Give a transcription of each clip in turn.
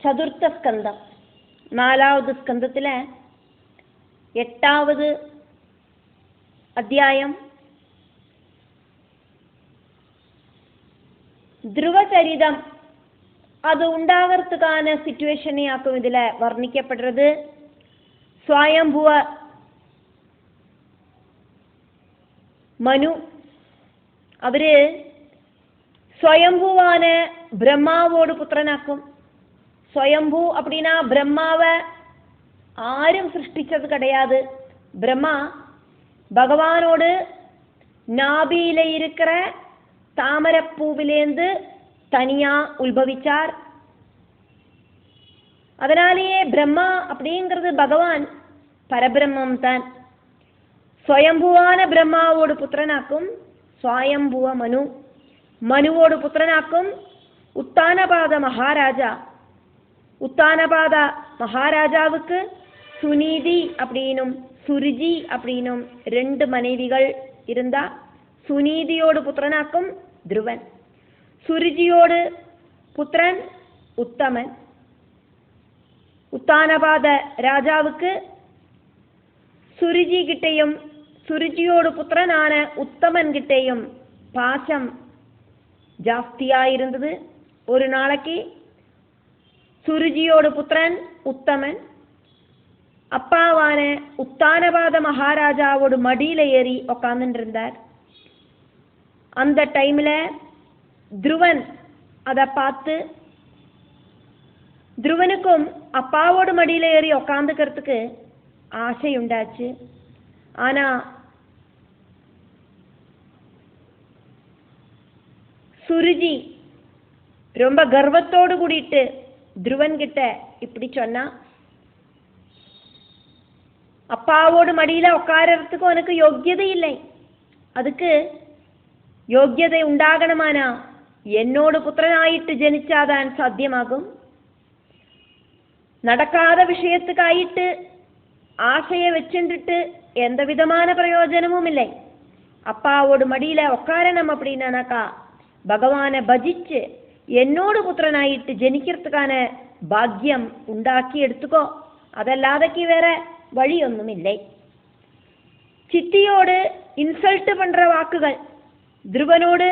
ചതുർത്ഥ സ്കന്ധം, 4ാவது സ്കന്ധത്തിലെ 8ാவது അധ്യായം ധ്രുവചരിതം. அது உண்டாகிறதுக்கான சிச்சுவேஷனையாக்கும் இதில் வர்ணிக்கப்படுறது. ஸ்வயம்புவ மனு அவரு ஸ்வயம்புவான பிரம்மாவோடு புத்திரனாக்கும். ஸ்வயம்பு அப்படின்னா பிரம்மாவை ஆரும் சிருஷ்டிச்சது கிடையாது. பிரம்மா பகவானோடு நாபியில இருக்கிற தாமரப்பூவிலேந்து தனியா உத்பவிச்சார். அதனாலேயே பிரம்மா அப்படிங்கிறது பகவான் பரபிரம்மம் தான். ஸ்வயம்புவான பிரம்மாவோடு புத்திரனாக்கும் ஸ்வயம்புவ மனு. மனுவோடு புத்திரனாக்கும் உத்தானபாத மகாராஜா. உத்தானபாத மகாராஜாவுக்கு சுனீதி அப்படின்னும் சுருஜி அப்படின்னும் 2 மனைவிகள் இருந்தா. சுனீதியோடு புத்திரனாக்கும் த்ருவன். சுருஜியோடு புத்திரன் உத்தமன். உத்தானபாத ராஜாவுக்கு சுருஜி கிட்டையும் சுருஜியோடு புத்திரனான உத்தமன் கிட்டையும் பாசம் ஜாஸ்தியா இருந்தது. ஒரு நாளைக்கு சுருஜியோடு புத்திரன் உத்தமன் அப்பாவான உத்தானபாத மகாராஜாவோடு மடியில ஏறி உக்காந்துட்டு இருந்தார். அந்த டைம்ல த்ருவன் அதை பார்த்து த்ருவனுக்கும் அப்பாவோடு மடியில ஏறி உக்காந்துக்கிறதுக்கு ஆசை உண்டாச்சு. ஆனா சுருஜி ரொம்ப கர்வத்தோடு கூடிட்டு த்ருவன் கிட்ட இப்படி சொன்னா, அப்பாவோடு மடியில உட்காரத்துக்கு உனக்கு யோக்கியதை இல்லை. அதுக்கு யோக்கியதை உண்டாகணுமானா என்னோடு புத்திரனாயிட்டு ஜனிச்சாதான் சாத்தியமாகும். நடக்காத விஷயத்துக்காயிட்டு ஆசையை வச்சுட்டு எந்த விதமான பிரயோஜனமும் இல்லை. அப்பாவோடு மடியில உட்காரணும் அப்படின்னாக்கா பகவானை பஜிச்சு என்னோடு புத்திரனாயிட்டு ஜனிக்கிறதுக்கான பாக்கியம் உண்டாக்கி எடுத்துக்கோ. அதல்லாதக்கு வேற வழி ஒன்றும் இல்லை. சித்தியோடு இன்சல்ட் பண்ற வாக்குகள் த்ருவனோடு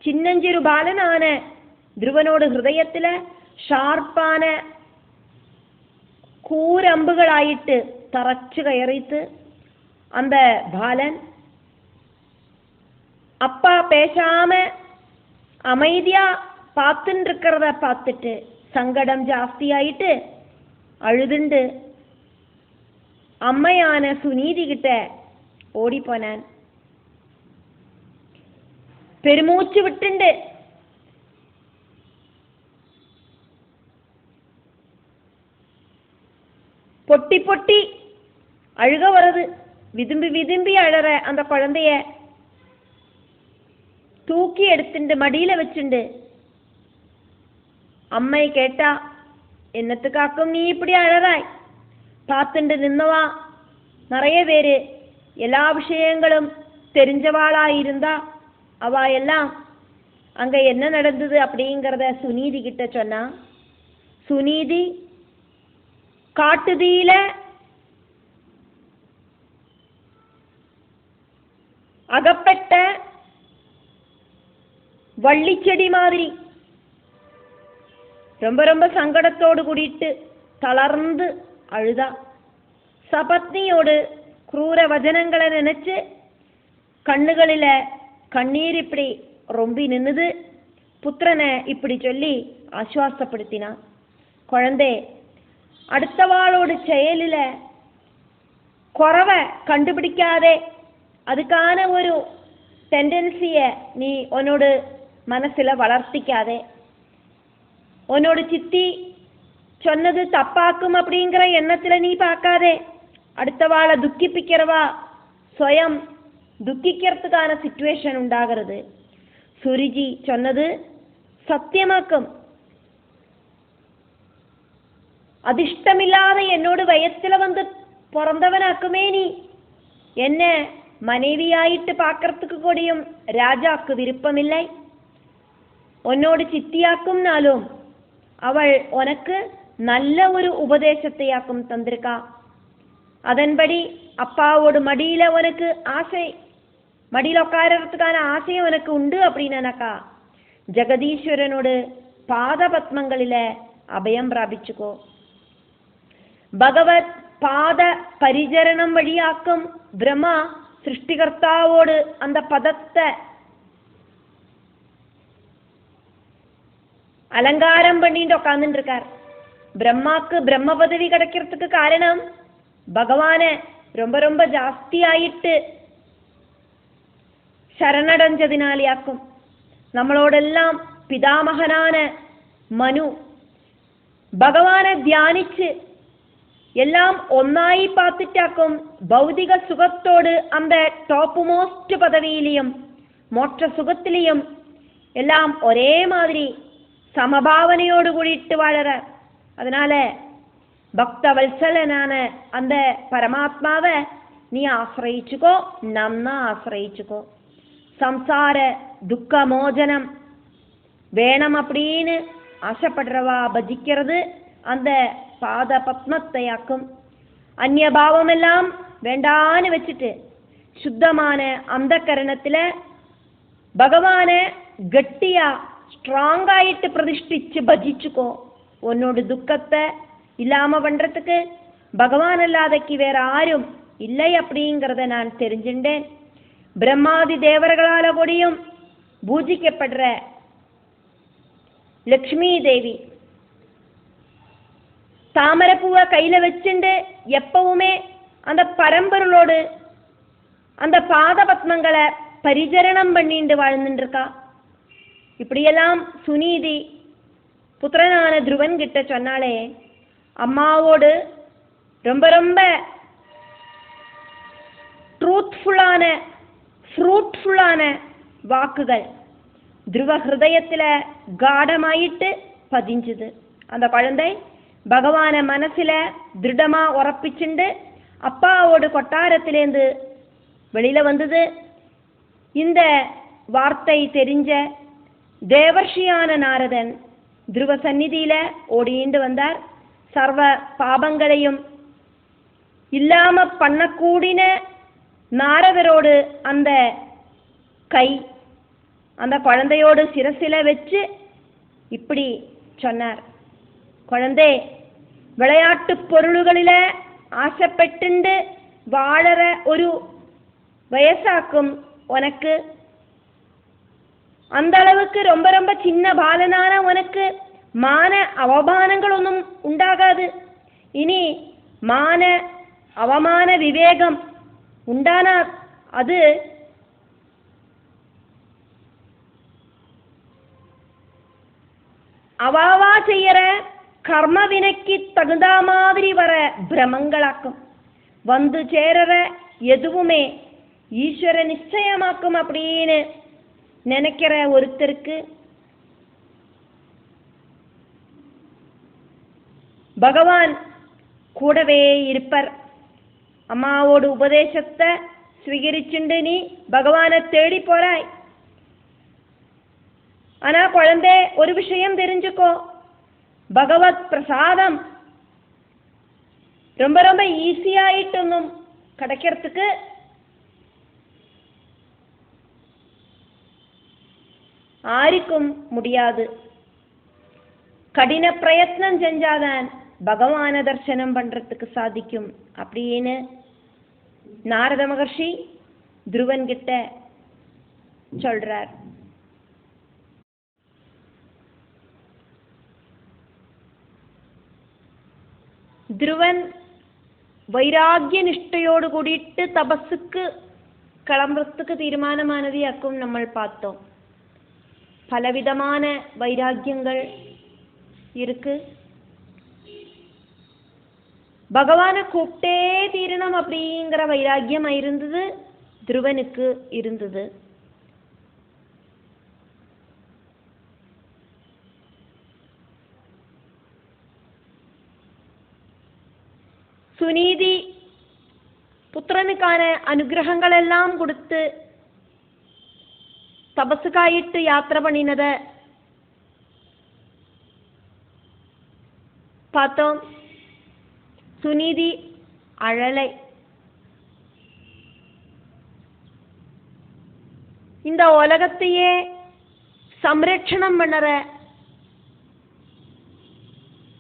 சின்னஞ்சிறு பாலனான த்ருவனோடு ஹிருதயத்துல ஷார்ப்பான கூரம்புகளாயிட்டு தரச்சு கயறித்து அந்த பாலன் அப்பா பேசாம அமைதியா பார்த்துட்டு இருக்கிறத பார்த்துட்டு சங்கடம் ஜாஸ்தி ஆயிட்டு அழுதுண்டு அம்மையான சுனீதி கிட்ட ஓடி போனான். பெருமூச்சு விட்டுண்டு பொட்டி பொட்டி அழுக வருது. விதும்பி விதும்பி அழற அந்த குழந்தைய தூக்கி எடுத்துட்டு மடியில வச்சுண்டு அம்மை கேட்டா, என்னத்துக்காக்கும் நீ இப்படி அழறாய்? பார்த்துண்டு நின்னவா நிறைய பேரு எல்லா விஷயங்களும் தெரிஞ்சவாளா இருந்தா அவ எல்லாம் அங்க என்ன நடந்தது அப்படிங்கிறத சுனீதி கிட்ட சொன்னா. சுனீதி காட்டுதீல அகப்பட்ட வள்ளிச்செடி மாதிரி ரொம்ப ரொம்ப சங்கடத்தோடு கூடிட்டு தளர்ந்து அழுதா. சபத்னியோடு ക്രൂര വചനങ്ങളെ நினைச்சு கண்ணுகளில கண்ணீர் இப்படி ரொம்பி நின்னுது. புத்திரனை இப்படி சொல்லி ஆசுவாசப்படுத்தினான். குழந்தை, அடுத்தவாளோட செயலில குறவை கண்டுபிடிக்காதே. அதுக்கான ஒரு டெண்டன்சிய நீ உன்னோட மனசுல வளர்த்திக்காதே. உன்னோட சித்தி சொன்னது தப்பாக்கும் அப்படிங்கிற எண்ணத்துல நீ பார்க்காதே. அடுத்தவாளை துக்கிப்பிக்கிறவா ஸ்வயம் துக்கிக்கிறதுக்கான சிச்சுவேஷன் உண்டாகிறது. சுருஜி சொன்னது சத்தியமாக்கும். அதிர்ஷ்டமில்லாத என்னோட வயத்துல வந்து பிறந்தவனாக்குமே நீ என்ன மனைவியாயிட்டு பார்க்கறதுக்கு கூடியும் ராஜாக்கு விருப்பமில்லை. உன்னோடு சித்தியாக்கும்னாலும் அவள் உனக்கு நல்ல ஒரு உபதேசத்தையாக்கும் தந்திருக்கா. அதன்படி அப்பாவோட மடியில உனக்கு ஆசை, மடியில உட்காரத்துக்கான ஆசையும் உனக்கு உண்டு அப்படின்னாக்கா ஜெகதீஸ்வரனோட பாத பத்மங்களில அபயம் பிராபிச்சுக்கோ. பகவத் பாத பரிചരണം வழியாக்கும் பிரம்மா சிருஷ்டிகர்த்தாவோடு அந்த பதத்தை அலங்காரம் பண்ணிட்டு உட்கார்ந்துட்டு இருக்கார். பிரம்மாக்கு பிரம்ம பதவி கிடைக்கிறதுக்கு காரணம் பகவான ரொம்ப ரொம்ப ஜாஸ்தி ஆயிட்டு சரணடைஞ்சதினாலேயாக்கும். നമ്മളോടെല്ലാം പിതാമഹനാன മനു ഭഗവാനെ ധ്യാനിച്ച് എല്ലാം ഒന്നായി പാത്തിട്ടാക്കും ഭൗതിക സുഖത്തോട് அந்த ടോപ്പ് മോസ്റ്റ് പദവിയിലെയും മോക്ഷ സുഖത്തിലെയും എല്ലാം ഒരേ മാതിരി സമഭാവനയോട് കൂടിയിട്ട് വാഴற. அதனால பக்தவத்சலனான அந்த பரமாத்மாவை நீ ஆசிரயிச்சுக்கோ, நன்னா ஆசிரயிச்சுக்கோ. சம்சார துக்க மோசனம் வேணும் அப்படின்னு ஆசைப்படுறவா பஜிக்கிறது அந்த பாத பத்மத்தையாக்கும். அந்நியபாவமெல்லாம் வேண்டான்னு வச்சுட்டு சுத்தமான அந்த கரணத்துல பகவானை கட்டியா ஸ்ட்ராங் ஆயிட்டு பிரதிஷ்டிச்சு பஜிச்சுக்கோ. உன்னோட துக்கத்தை இல்லாம பண்றதுக்கு பகவான் அல்லாதக்கு வேற யாரும் இல்லை அப்படிங்கிறத நான் தெரிஞ்சுட்டேன். பிரம்மாதி தேவர்களால கூடியும் பூஜிக்கப்படுற லக்ஷ்மி தேவி தாமரைப்பூவை கையில வச்சுண்டு எப்பவுமே அந்த பரம்பொருளோடு அந்த பாத பத்மங்களை பரிசரணம் பண்ணிட்டு வாழ்ந்துட்டு இருக்கா. இப்படியெல்லாம் சுனீதி புத்திரனான துருவன் கிட்ட சொன்னாலே அம்மாவோடு ரொம்ப ரொம்ப ட்ரூத்ஃபுல்லான ஃப்ரூட்ஃபுல்லான வாக்குகள் துருவ ஹிருதயத்துல காடமாயிட்டு பதிஞ்சுது. அந்த குழந்தை பகவான மனசுல திருடமா உறப்பிச்சுண்டு அப்பாவோட கொட்டாரத்திலேருந்து வெளியில வந்தது. இந்த வார்த்தை தெரிஞ்ச தேவர்ஷியான நாரதன் துருவ சந்நிதியில ஓடிண்டு வந்தார். சர்வ பாபங்களையும் இல்லாம பண்ணக்கூடின நாரதரோடு அந்த கை அந்த குழந்தையோடு சிரசில வச்சு இப்படி சொன்னார், குழந்தை விளையாட்டு பொருள்களில ஆசைப்பட்டு வாழற ஒரு வயசாக்கும் உனக்கு, அந்த அளவுக்கு ரொம்ப ரொம்ப சின்ன பாலனான உனக்கு மான அவமானங்கள் ஒன்றும் உண்டாகாது. இனி மான அவமான விவேகம் உண்டானா அது அவாவா செய்யற கர்ம வினைக்கு தகுந்த மாதிரி வர பிரமங்களாக்கும். வந்து சேரற எதுவுமே ஈஸ்வர நிச்சயமாக்கும் அப்படின்னு நினைக்கிற ஒருத்தருக்கு பகவான் கூடவே இருப்பர். அம்மாவோட உபதேசத்தை ஸ்வீகரிச்சுண்டு நீ பகவானை தேடி போறாய். ஆனா குழந்தை ஒரு விஷயம் தெரிஞ்சுக்கோ, பகவத் பிரசாதம் ரொம்ப ரொம்ப ஈஸியாயிட்டொன்னும் கிடைக்கிறதுக்கு ஆருக்கும் முடியாது. கடின பிரயத்னம் செஞ்சாதான் பகவான தர்சனம் பண்றதுக்கு சாதிக்கும் அப்படின்னு நாரத மகர்ஷி துருவன் கிட்ட சொல்றார். துருவன் வைராகிய நிஷ்டையோடு கூடிட்டு தபஸுக்கு கிளம்புறதுக்கு தீர்மானமானதையாக்கும் நம்ம பார்த்தோம். பலவிதமான வைராக்கியங்கள் இருக்கு. பகவானை கூப்பிட்டே தீரணம் அப்படிங்கிற வைராக்கியம் இருந்தது துருவனுக்கு இருந்தது. சுனீதி புத்திரனுக்கான அனுகிரகங்களெல்லாம் கொடுத்து தபசுக்காயிட்டு யாத்திரை பண்ணினத பார்த்தோம். சுனிதி அழலை. இந்த உலகத்தையே சம்ரட்சணம் பண்ணற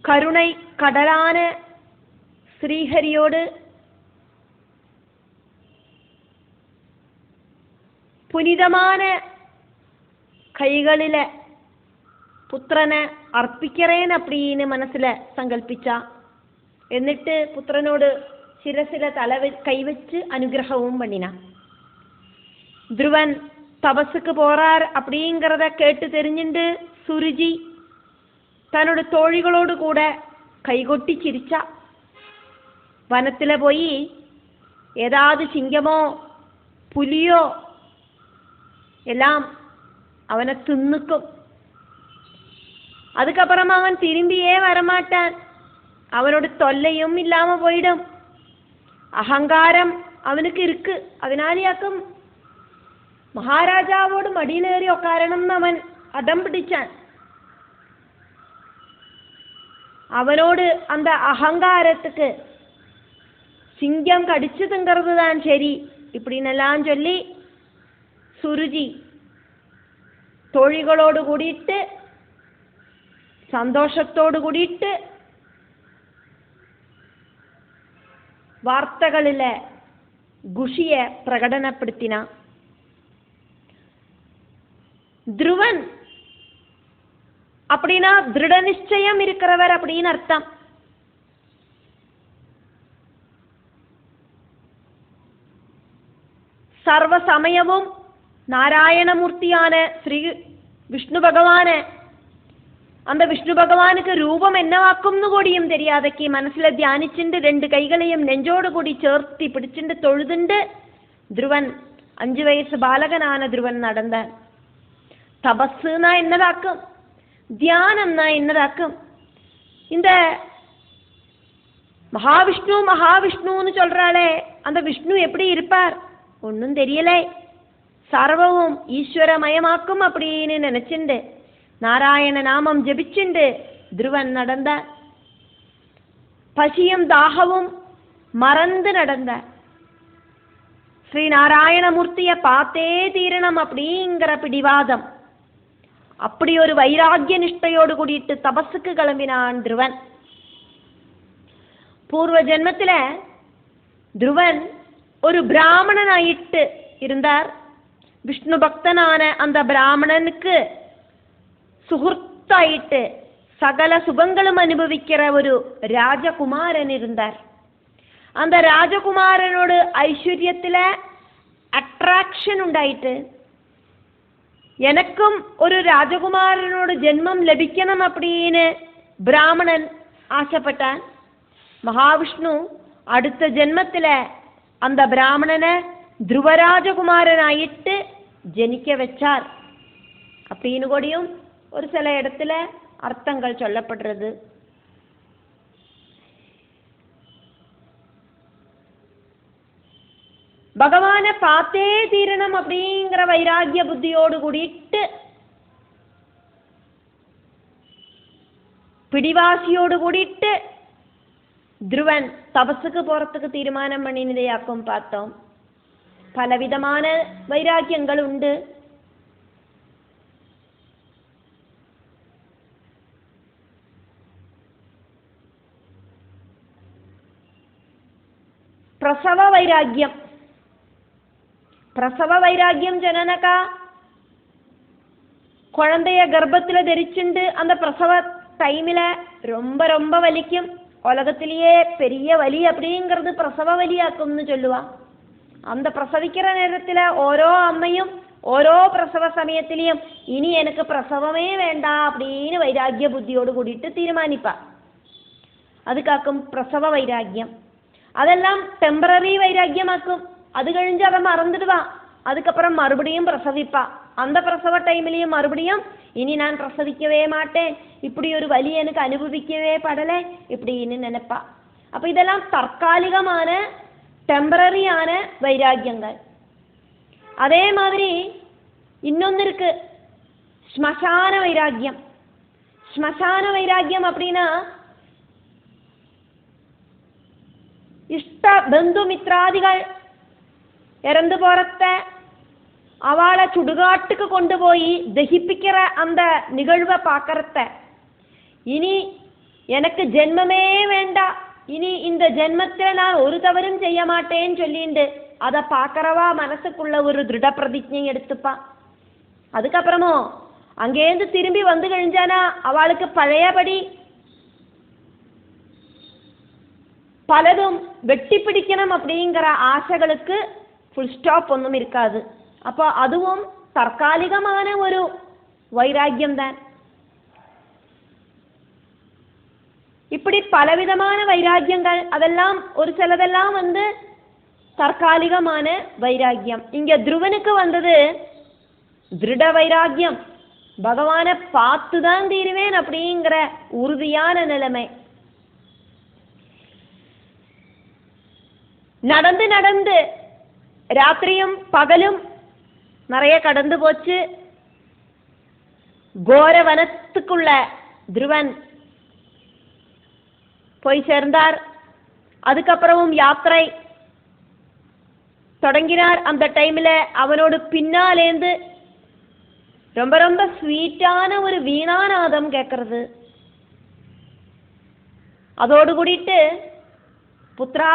கருணை கடலான ஸ்ரீஹரியோடு புனிதமான கைகளில പുത്രനെ അർപ്പിക്കറേൻ அப்படின்னு മനസ്സിൽ സങ്കല്പിച്ച. എന്നിട്ട് പുത്രനോട് ശിരസില കൈവച്ച് അനുഗ്രഹവും பண்ணினா. ധ്രുവൻ தபசுக்கு போறார் அப்படிங்கிறத கேட்டு தெரிஞ்சுண்டு சுருஜி தன்னோட தோழிகளோடு கூட கைகொட்டி சிரிச்சா. വനത്തില போய் ஏதாவது சிங்கமோ புலியோ எல்லாம் அவனை தின்னுக்கும். அதுக்கப்புறமா அவன் திரும்பியே வரமாட்டான். அவனோட தொல்லையும் இல்லாம போயிடும். அகங்காரம் அவனுக்கு இருக்கு. அதனாலேயாக்கும் മഹാരാജാവോട് മടിയിലേറി ഒക്കാരണം അവൻ അടം പിടിച്ചാൻ. அவனோடு அந்த அகங்காரத்துக்கு சிங்கம் கடிச்சு திங்கிறது தான் சரி இப்படின்னெல்லாம் சொல்லி சுருஜி தோழிகளோடு கூடிட்டு സന്തോഷത്തോടു കൂടിയിട്ട് വാർത്തകളിലെ ഖുഷിയെ പ്രകടനപ്പെടുത്തിന. ധ്രുവൻ அப்படின்னா திருடநிச்சயம் இருக்கிறவர் அப்படின்னு அர்த்தம். சர்வ சமயமும் நாராயணமூர்த்தியான ஸ்ரீ விஷ்ணு பகவானை அந்த விஷ்ணு பகவானுக்கு ரூபம் என்னவாக்கும்னு கூடியும் தெரியாதக்கு മനസ്സിലെ ധ്യാനിച്ചിട്ട് രണ്ട് കൈകളെയും നെഞ്ചോട് കൂടി ചേർത്തി പിടിച്ചിട്ട് തൊഴുതുണ്ട് ധ്രുവൻ 5 വയസ്സ് ബാലകനാன ധ്രുവൻ നടന്താൻ. തപസ്സുனா என்னதாக்கும், தியானம்னா என்னதாக்கும். இந்த மகாவிஷ்ணுன்னு சொல்றாளே அந்த விஷ்ணு எப்படி இருப்பார் ஒன்றும் தெரியலை. சர்வவும் ஈஸ்வரமயமாக்கும் அப்படின்னு நினைச்சுண்டு நாராயண நாமம் ஜபிச்சுண்டு ധ്രുവൻ நடந்த. பசியும் தாகவும் மறந்து நடந்த. ஸ்ரீ நாராயணமூர்த்திய பார்த்தே தீரணம் அப்படிங்கிற பிடிவாதம். அப்படி ஒரு வைராகிய நிஷ்டையோடு கூடிட்டு தபஸுக்கு கிளம்பினான் ധ്രുവൻ. பூர்வ ஜென்மத்தில ധ്രുവൻ ஒரு பிராமணனாயிட்டு இருந்தார். விஷ்ணு பக்தனான அந்த பிராமணனுக்கு സുഹൃത്തായിട്ട് സകല സുഖങ്ങളും അനുഭവിக்கிற ഒരു രാജകുമാരൻ இருந்தார். அந்த രാജകുമാരനോട് ഐശ്വര്യത്തിലെ അട്രാക്ഷൻ ഉണ്ടായിട്ട് எனக்கும் ஒரு ராஜகுமாரனோட ஜென்மம் லபிக்கணும் அப்படின்னு பிராமணன் ஆசைப்பட்டான். மகாவிஷ்ணு அடுத்த ஜென்மத்தில் அந்த பிராமணனை ധ്രുവരാജകുമാരനായിട്ട് ജനിக்க வச்சார் அப்படின்னு கூடியும் ஒரு சில இடத்துல அர்த்தங்கள் சொல்லப்படுறது. பகவானை பார்த்தே தீரணம் அப்படிங்கிற வைராகிய புத்தியோடு கூடிட்டு பிடிவாசியோடு கூடிட்டு ധ്രുവൻ தபசுக்கு போறதுக்கு தீர்மானம் பண்ணினதையாக்கும் பார்த்தோம். பலவிதமான வைராக்கியங்கள் உண்டு. പ്രസവ വൈരാഗ്യം. പ്രസവ വൈരാഗ്യം ജനനക குழந்தைய கர்ப்பத்தில் தரிச்சுண்டு அந்த பிரசவ டைமில் ரொம்ப ரொம்ப வலிக்கும். உலகத்திலேயே பெரிய வலி அப்படிங்கிறது பிரசவ வலியாக்கும்னு சொல்லுவா. அந்த பிரசவிக்கிற நேரத்தில் ஓரோ அம்மையும் ஓரோ பிரசவ சமயத்திலையும் இனி எனக்கு பிரசவமே வேண்டாம் அப்படின்னு வைராகிய புத்தியோடு கூடிட்டு தீர்மானிப்பா. அதுக்காக்கும் பிரசவ வைராக்கியம். அதெல்லாம் டெம்பரரி வைராக்கியமாக்கும். அது கழிஞ்சு அதை மறந்துடுவா. அதுக்கப்புறம் மறுபடியும் பிரசவிப்பா. அந்த பிரசவ டைம்லையும் மறுபடியும் இனி நான் பிரசவிக்கவே மாட்டேன், இப்படி ஒரு வலி எனக்கு அனுபவிக்கவே படலை இப்படின்னு நினைப்பா. அப்போ இதெல்லாம் தற்காலிகமான டெம்பரரியான வைராக்கியங்கள். அதே மாதிரி இன்னொன்று இருக்கு, ஸ்மசான வைராக்கியம். ஸ்மசான வைராக்கியம் அப்படின்னா இஷ்ட பந்துமித்ராதிகள் இறந்து போறத அவளை சுடுகாட்டுக்கு கொண்டு போய் தகிப்பிக்கிற அந்த நிகழ்வை பார்க்கறத இனி எனக்கு ஜென்மமே வேண்டாம், இனி இந்த ஜென்மத்தில் நான் ஒரு தவறும் செய்ய மாட்டேன்னு சொல்லிண்டு அதை பார்க்கறவா மனசுக்குள்ள ஒரு திருட பிரதிஜை எடுத்துப்பா. அதுக்கப்புறமோ அங்கேருந்து திரும்பி வந்து கழிஞ்சானா அவளுக்கு பழையபடி பலதும் வெட்டி பிடிக்கணும் அப்படிங்கிற ஆசைகளுக்கு ஃபுல் ஸ்டாப் ஒன்றும் இருக்காது. அப்போ அதுவும் தற்காலிகமான ஒரு வைராக்கியம் தான். இப்படி பலவிதமான வைராக்கியங்கள், அதெல்லாம் ஒரு சிலதெல்லாம் வந்து தற்காலிகமான வைராக்கியம். இங்க துருவனுக்கு வந்தது திருட வைராக்கியம், பகவானை பார்த்துதான் தீருவேன் அப்படிங்கிற உறுதியான நிலைமை. நடந்து நடந்து ராத்திரியும் பகலும் நிறைய கடந்து போச்சு. கோர வனத்துக்குள்ள துருவன் போய் சேர்ந்தார். அதுக்கப்புறமும் யாத்திரை தொடங்கினார். அந்த டைம்ல அவனோடு பின்னாலேந்து ரொம்ப ரொம்ப ஸ்வீட்டான ஒரு வீணாநாதம் கேட்கறது. அதோடு கூடிட்டு புத்ரா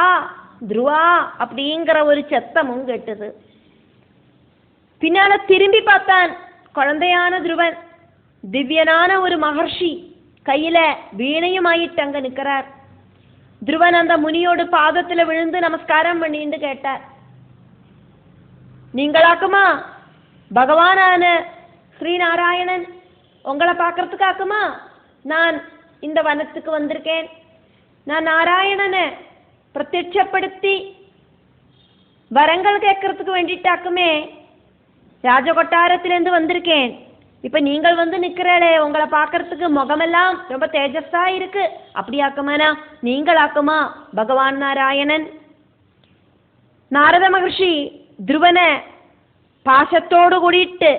துருவா அப்படிங்கிற ஒரு சத்தமும் கேட்டது. பின்னால திரும்பி பார்த்தான். குழந்தையான துருவன் திவ்யனான ஒரு மகர்ஷி கையில வீணையுமாயிட்டு அங்க நிற்கிறார். துருவன் அந்த முனியோடு பாதத்துல விழுந்து நமஸ்காரம் பண்ணிட்டு கேட்டார், நீங்களாக்குமா பகவானான ஸ்ரீநாராயணன்? உங்களை பார்க்கறதுக்காக்குமா நான் இந்த வனத்துக்கு வந்திருக்கேன்? நான் நாராயணனை பிரத்யட்சப்படுத்தி வரங்கள் கேட்கறதுக்கு வேண்டிட்டாக்குமே ராஜகொட்டாரத்திலேருந்து வந்திருக்கேன். இப்ப நீங்கள் வந்து நிக்கிறே, உங்களை பார்க்கறதுக்கு முகமெல்லாம் ரொம்ப தேஜஸா இருக்கு. அப்படி ஆக்குமானா நீங்கள் ஆக்குமா பகவான் நாராயணன்? நாரத மகர்ஷி துருவனை பாசத்தோடு கூடிட்டு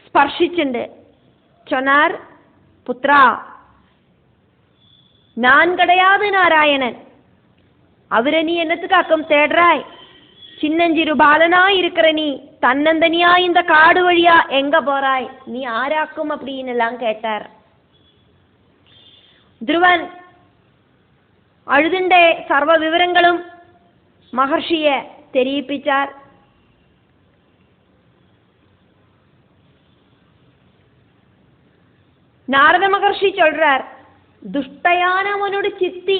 ஸ்பர்ஷிச்சுண்டு சொன்னார், புத்ரா நான் கிடையாது நாராயணன். அவரை நீ என்னத்துக்காக்கம் தேடுறாய்? சின்னஞ்சிறு பாலனா இருக்கிற நீ தன்னந்தனியா இந்த காடு வழியா எங்க போறாய்? நீ ஆராக்கும் அப்படின்னு எல்லாம் கேட்டார். துருவன் அழுதுண்டே சர்வ விவரங்களும் மகர்ஷிய தெரிவிப்பிச்சார். நாரத மகர்ஷி சொல்றார், துஷ்டையான உன்னோட சித்தி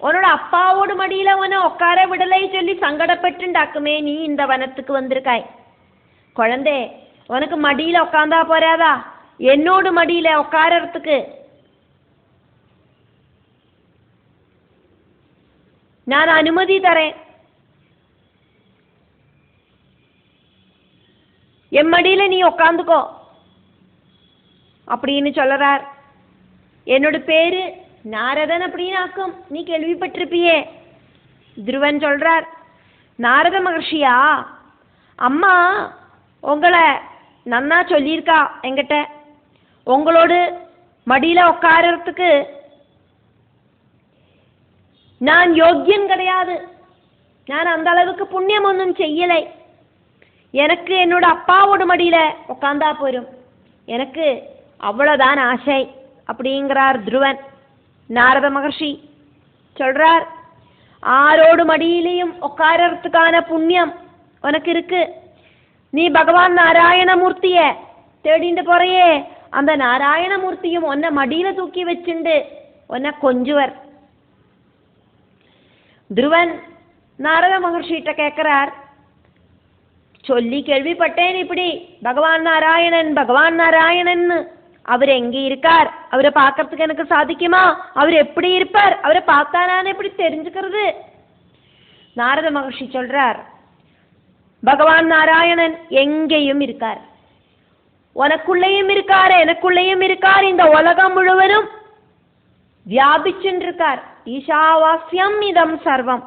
உன்னோட அப்பாவோட மடியில உன்னை உட்கார விடலை சொல்லி சங்கடப்பட்டுண்டாக்குமே நீ இந்த வனத்துக்கு வந்திருக்காய். குழந்தை உனக்கு மடியில உட்காந்தா போறாதா? என்னோட மடியில உட்காரத்துக்கு நான் அனுமதி தரேன். என் மடியில நீ உட்காந்துக்கோ அப்படின்னு சொல்றார். என்னோட பேரு நாரதன் அப்படின்னு ஆக்கும், நீ கேள்விப்பட்டிருப்பியே. துருவன் சொல்றார், நாரத மகர்ஷியா, அம்மா உங்களை நன்னா சொல்லியிருக்கா என்கிட்ட. உங்களோடு மடியில உட்காரத்துக்கு நான் யோக்கியன் கிடையாது. நான் அந்த அளவுக்கு புண்ணியம் ஒன்றும் செய்யலை. எனக்கு என்னோட அப்பாவோட மடியில உட்காந்தா போரும், எனக்கு அவ்வளவுதான் ஆசை அப்படிங்கிறார் துருவன். நாரத மகர்ஷி சொல்றார், ஆரோடு மடியிலையும் உட்காரத்துக்கான புண்ணியம் உனக்கு இருக்கு. நீ பகவான் நாராயணமூர்த்திய தேடிண்டு போறையே, அந்த நாராயணமூர்த்தியும் உன்னை மடியில தூக்கி வச்சுண்டு உன்னை கொஞ்சுவர். துருவன் நாரத மகர்ஷிட்ட கேட்கிறார், சொல்லி கேள்விப்பட்டேன் இப்படி பகவான் நாராயணன். அவர் எங்க இருக்கார்? அவரை பார்க்கறதுக்கு எனக்கு சாதிக்குமா? அவர் எப்படி இருப்பார்? அவரை பார்த்தா நான் எப்படி தெரிஞ்சுக்கிறது? நாரத மகர்ஷி சொல்றார், பகவான் நாராயணன் எங்கேயும் இருக்கார். உனக்குள்ளேயும் இருக்கார், எனக்குள்ளேயும் இருக்கார். இந்த உலகம் முழுவதும் வியாபிச்சுருக்கார். ஈஷாவாஸ்யம் இதம் சர்வம்.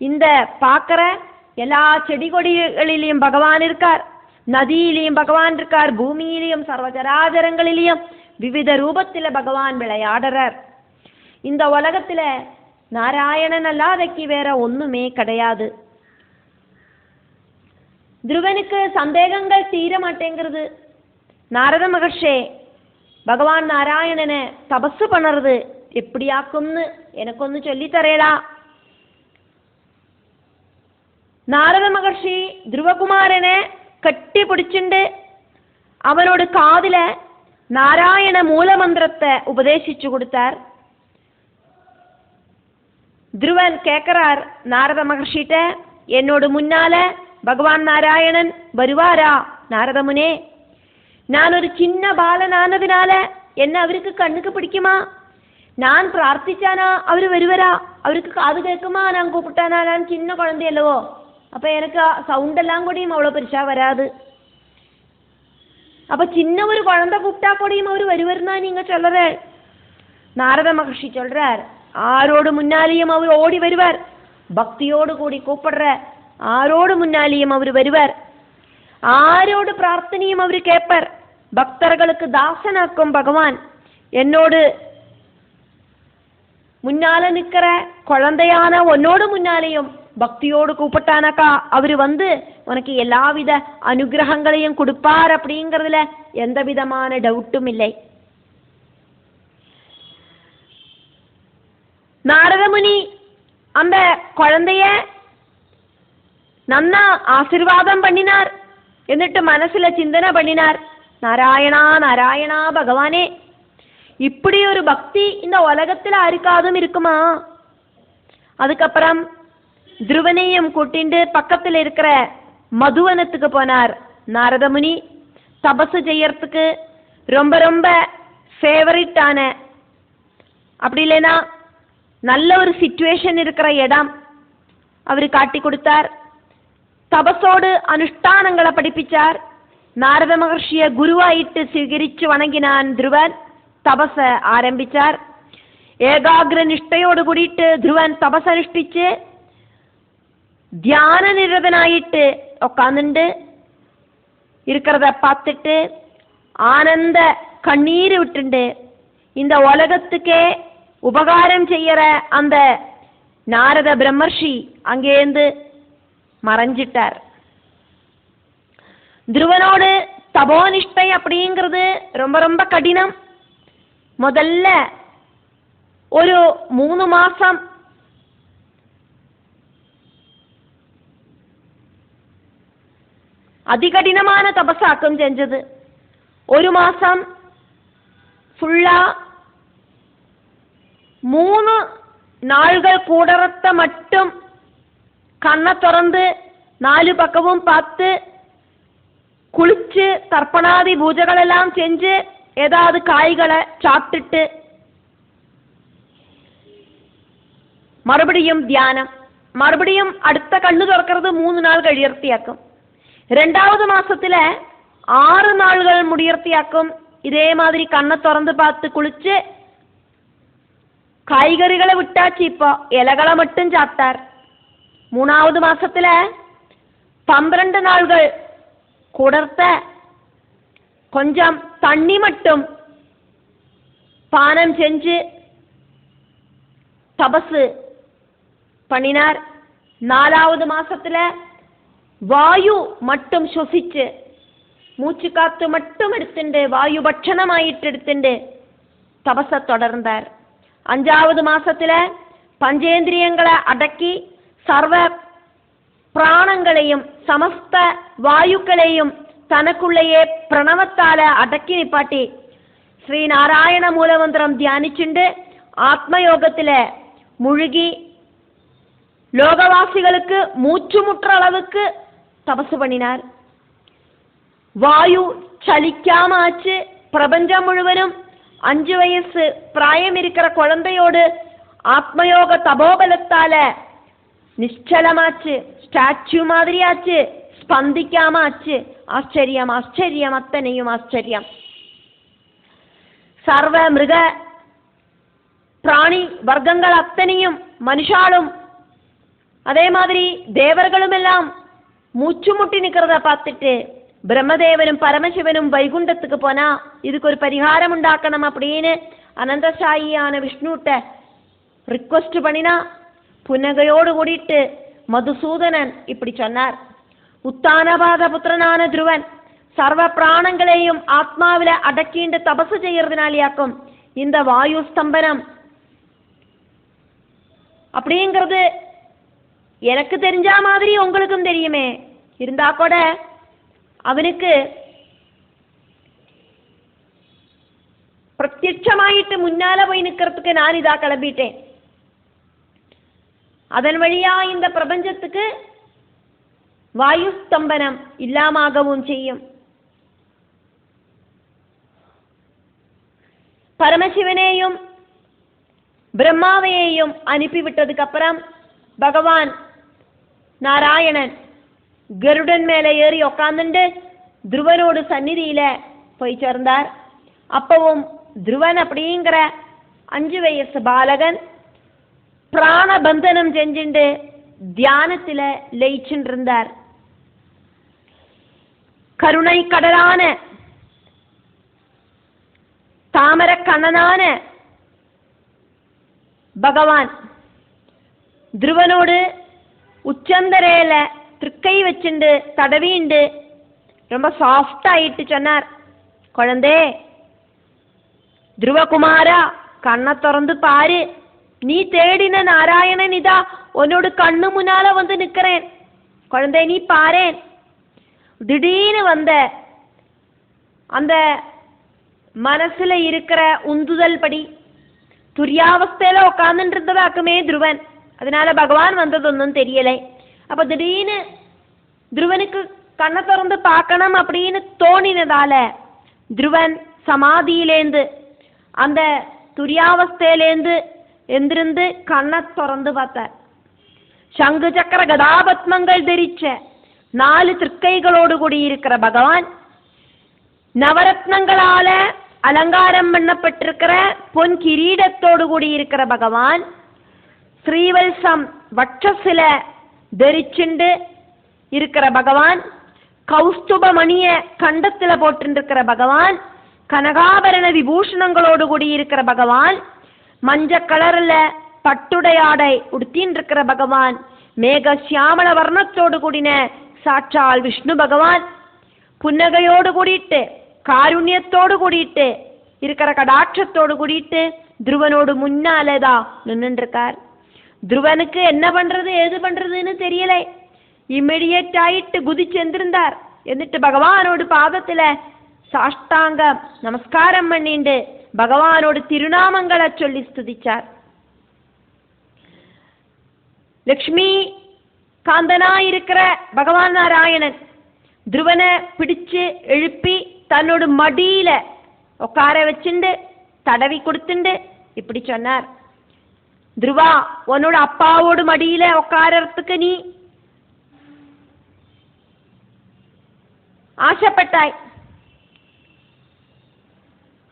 இந்த பார்க்கிற எல்லா செடி கொடிகளிலையும் பகவான் இருக்கார். நதியிலையும் பகவான் இருக்கார். பூமியிலையும் சர்வச்சராச்சரங்களிலையும் விவித ரூபத்தில் பகவான் விளையாடுறார். இந்த உலகத்துல நாராயணன் அல்லாதைக்கு வேற ஒண்ணுமே கிடையாது. துருவனுக்கு சந்தேகங்கள் தீர மாட்டேங்கிறது. நாரத மகர்ஷே, பகவான் நாராயணனை தபசு பண்ணுறது எப்படியாக்கும்னு எனக்கொன்னு சொல்லித்தரேடா. നാരദ മഹർഷി ധ്രുവകുമാരനെ കെട്ടിപ്പിടിച്ചുണ്ട് അവനോട് കാതില് നാരായണ മൂലമന്ത്രത്തെ ഉപദേശിച്ചു കൊടുത്താർ. ധ്രുവൻ കേക്കറാർ നാരദ മഹർഷിட்ட, എന്നോട് മുന്നാലെ ഭഗവാൻ നാരായണൻ വരുവാരാ നാരദമുനെ. ഞാനൊരു ചിന്ന ബാലനാനതിനാല് എന്നെ അവർക്ക് കണ്ണുക്ക് പിടിക്കുമാ? ഞാൻ പ്രാർത്ഥിച്ചാനാ അവര് വരുവരാ? അവർക്ക് കാത് കേൾക്കുമാ ഞാൻ കൂപ്പിട്ടാനാ? ഞാൻ ചിന്ന കുഴന്തയല്ലോ, அப்போ எனக்கு சவுண்ட் எல்லாம் கூடயும் அவ்வளோ பெருசாக வராது. அப்போ சின்ன ஒரு குழந்தை கூப்பிட்டா கூடயும் அவர் வருவார்னா நீங்கள் சொல்கிற. நாரத மகர்ஷி சொல்கிறார், ஆரோடு முன்னாலேயும் அவர் ஓடி வருவார். பக்தியோடு கூடி கூப்பிடுற ஆரோடு முன்னாலேயும் அவர் வருவார். ஆரோடு பிரார்த்தனையும் அவர் கேட்பார். பக்தர்களுக்கு தாசனாக்கும் பகவான் என்னோடு முன்னால நிற்கிற குழந்தையான உன்னோடு முன்னாலேயும் பக்தியோடு கூப்பிட்டானாக்கா அவர் வந்து உனக்கு எல்லாவித அனுகிரகங்களையும் கொடுப்பார் அப்படிங்கிறதுல எந்த விதமான டவுட்டும் இல்லை. நாரதமுனி அந்த குழந்தைய நன்னா ஆசீர்வாதம் பண்ணினார். എന്നിട്ട് മനസ്സിലെ ചിന്തന பண்ணினார், நாராயணா நாராயணா பகவானே, இப்படி ஒரு பக்தி இந்த உலகத்தில் யாருக்காதும் இருக்குமா? அதுக்கப்புறம் துருவனையும் கூட்டிண்டு பக்கத்தில் இருக்கிற மதுவனத்துக்கு போனார் நாரதமுனி. தபசு செய்யறதுக்கு ரொம்ப ரொம்ப ஃபேவரட்டான, அப்படி இல்லைன்னா நல்ல ஒரு சிச்சுவேஷன் இருக்கிற இடம் அவர் காட்டி கொடுத்தார். தபசோடு அனுஷ்டானங்களை படிப்பிச்சார். நாரத மகர்ஷியை குருவாயிட்டு സ്വീകരിച്ചു வணங்கினான் ധ്രുവൻ. തപസ് ആരംഭിച്ചാർ. ഏകാഗ്ര നിഷ്ഠയോട് കൂടിയിട്ട് ധ്രുവൻ തപസ്സനുഷ്ഠിച്ച് தியான நிரதனாயிட்டு உட்காந்துண்டு இருக்கிறத பார்த்துட்டு ஆனந்த கண்ணீர் விட்டுண்டு இந்த உலகத்துக்கே உபகாரம் செய்யற அந்த நாரத பிரம்மர்ஷி அங்கேருந்து மறைஞ்சிட்டார். துருவனோடு தபோனிஷ்டை அப்படிங்கிறது ரொம்ப ரொம்ப கடினம். முதல்ல ஒரு 3 மாசம் அதிகடினமான தபசாக்கம் செஞ்சது. 1 மாசம் ஃபுல்லா 3 நாள்கள் கூடறத்த மட்டும் கண்ணை திறந்து 4 பக்கமும் பார்த்து குளிச்சு தர்ப்பணாதி பூஜைகளெல்லாம் செஞ்சு ஏதாவது காய்களை சாப்பிட்டுட்டு மறுபடியும் தியானம், மறுபடியும் அடுத்த கண்ணு திறக்கிறது 3 நாள் கழியர்த்தியாக்கும். 2வது மாசத்துல 6 நாள்கள் முடியர்த்தியாக்கும். இதே மாதிரி கண்ணை திறந்து பார்த்து குளிச்சு காய்கறிகளை விட்டாச்சு, இப்போ இலைகளை மட்டும் சாப்பிட்டார். 3வது மாசத்துல 12 நாள்கள் கூடர்த்த கொஞ்சம் தண்ணி மட்டும் பானம் செஞ்சு தபசு பண்ணினார். 4வது மாசத்துல வாயு மட்டும் சுவாசிச்சு மூச்சு காத்து மட்டும் எடுத்துண்டு வாயு பட்சணமாயிட்டு எடுத்துண்டு தபச தொடர்ந்தார். 5வது மாசத்துல பஞ்சேந்திரியங்களை அடக்கி சர்வ பிராணங்களையும் சமஸ்த வாயுக்களையும் தனக்குள்ளேயே பிரணவத்தால அடக்கி நிப்பாட்டி ஸ்ரீ நாராயண மூலமந்திரம் தியானிச்சுண்டு ஆத்மயோகத்துல முழுகி லோகவாசிகளுக்கு மூச்சு முற்ற அளவுக்கு தபசு பண்ணினார். வாயு சலிக்காம ஆச்சு. பிரபஞ்சம் முழுவதும் 5 வயசு பிராயம் இருக்கிற குழந்தையோடு ஆத்மயோக தபோபலத்தால நிச்சலமாச்சு, ஸ்டாச்சு மாதிரி ஆச்சு, ஸ்பந்திக்காம ஆச்சு. ஆச்சரியம் ஆச்சரியம், அத்தனையும் ஆச்சரியம். சர்வ மிருக பிராணி வர்க்கங்கள் அத்தனையும் மனுஷாலும் அதே மாதிரி தேவர்களும் எல்லாம் மூச்சு முட்டி நிற்கிறத பார்த்துட்டு பிரம்மதேவனும் பரமசிவனும் வைகுண்டத்துக்கு போனா இதுக்கு ஒரு பரிகாரம் உண்டாக்கணும் அப்படின்னு அனந்தசாயியான விஷ்ணுட்ட ரிக்வஸ்ட் பண்ணினா புன்னகையோடு கூடிட்டு மதுசூதனன் இப்படி சொன்னார். உத்தானபாத புத்திரனான துருவன் சர்வ பிராணங்களையும் ஆத்மாவில அடக்கிண்டு தபசு செய்யறதுனாலியாக்கும் இந்த வாயு ஸ்தம்பனம் அப்படிங்கிறது எனக்கு தெரிஞ்ச மாதிரி உங்களுக்கும் தெரியுமே. இருந்தா கூட அவனுக்கு பிரத்யட்சமாயிட்டு முன்னால போய் நிக்கிறதுக்கு நான் இதா கிளம்பிட்டேன். அதன் வழியா இந்த பிரபஞ்சத்துக்கு வாயு ஸ்தம்பனம் இல்லாமவும் செய்யும். பரமசிவனையும் பிரம்மாவையையும் அனுப்பிவிட்டதுக்கு அப்புறம் பகவான் நாராயணன் கருடன் மேல ஏறி உக்காந்துட்டு துருவனோடு சந்நிதியில போய் சேர்ந்தார். அப்பவும் துருவன் அப்படிங்கிற 5 வயசு பாலகன் பிராணபந்தனம் செஞ்சுண்டு தியானத்துல லயிச்சுட்டு இருந்தார். கருணை கடலான தாமர கண்ணனான பகவான் துருவனோடு உச்சந்தரையில திருக்கை வச்சுண்டு தடவிண்டு ரொம்ப சாஃப்ட் ஆயிட்டு சொன்னார், குழந்தே துருவகுமாரா கண்ணை திறந்து பாரு, நீ தேடின நாராயணன் இதா உன்னோட கண்ணு முன்னால வந்து நிக்கிறேன். குழந்தை நீ பாரேன். திடீர்னு வந்த அந்த மனசுல இருக்கிற உந்துதல் படி துரியாவஸ்தையில உட்கார்ந்துட்டு இருந்ததாக்குமே துருவன். அதனால பகவான் வந்ததொன்னும் தெரியலை. அப்ப திடீர்னு துருவனுக்கு கண்ணை திறந்து பார்க்கணும் அப்படின்னு தோணினதால துருவன் சமாதியிலேந்து அந்த துரியாவஸ்தையிலேந்து எந்திருந்து கண்ணை திறந்து பார்த்தார். சங்கு சக்கர கதாபத்மங்கள் தரிச்ச 4 திருக்கைகளோடு கூடி இருக்கிற பகவான், நவரத்னங்களால அலங்காரம் பண்ணப்பட்டிருக்கிற பொன் கிரீடத்தோடு கூடி இருக்கிற பகவான், ஸ்ரீவல்சம் வட்சசில தரிச்சுண்டு இருக்கிற பகவான், கௌஸ்துப மணிய கண்டத்துல போட்டிருக்கிற பகவான், கனகாபரண விபூஷணங்களோடு கூடி இருக்கிற பகவான், மஞ்ச கலர்ல பட்டுடையாடை உடுத்தின் இருக்கிற பகவான், மேக சியாமள வர்ணத்தோடு கூடின சாட்சால் விஷ்ணு பகவான், புன்னகையோடு கூடிட்டு காருண்யத்தோடு கூடிட்டு இருக்கிற கடாட்சத்தோடு கூடிட்டு துருவனோடு முன்னாலதான் நின்று இருக்கார். துருவனுக்கு என்ன பண்றது ஏது பண்றதுன்னு தெரியலை. இம்மிடியேட் ஆயிட்டு குதிச்சு எந்திருந்தார். എന്നിട്ട് பகவானோடு பாதத்துல சாஷ்டாங்க நமஸ்காரம் பண்ணிண்டு பகவானோடு திருநாமங்களை சொல்லி ஸ்துதிச்சார். லக்ஷ்மி காந்தனாயிருக்கிற பகவான் நாராயணன் துருவனை பிடிச்சு எழுப்பி தன்னோட மடியில உட்கார வச்சுண்டு தடவி கொடுத்துண்டு இப்படி சொன்னார், துருவா உன்னோட அப்பாவோட மடியில உட்காரத்துக்கு நீ ஆசைப்பட்டாய்.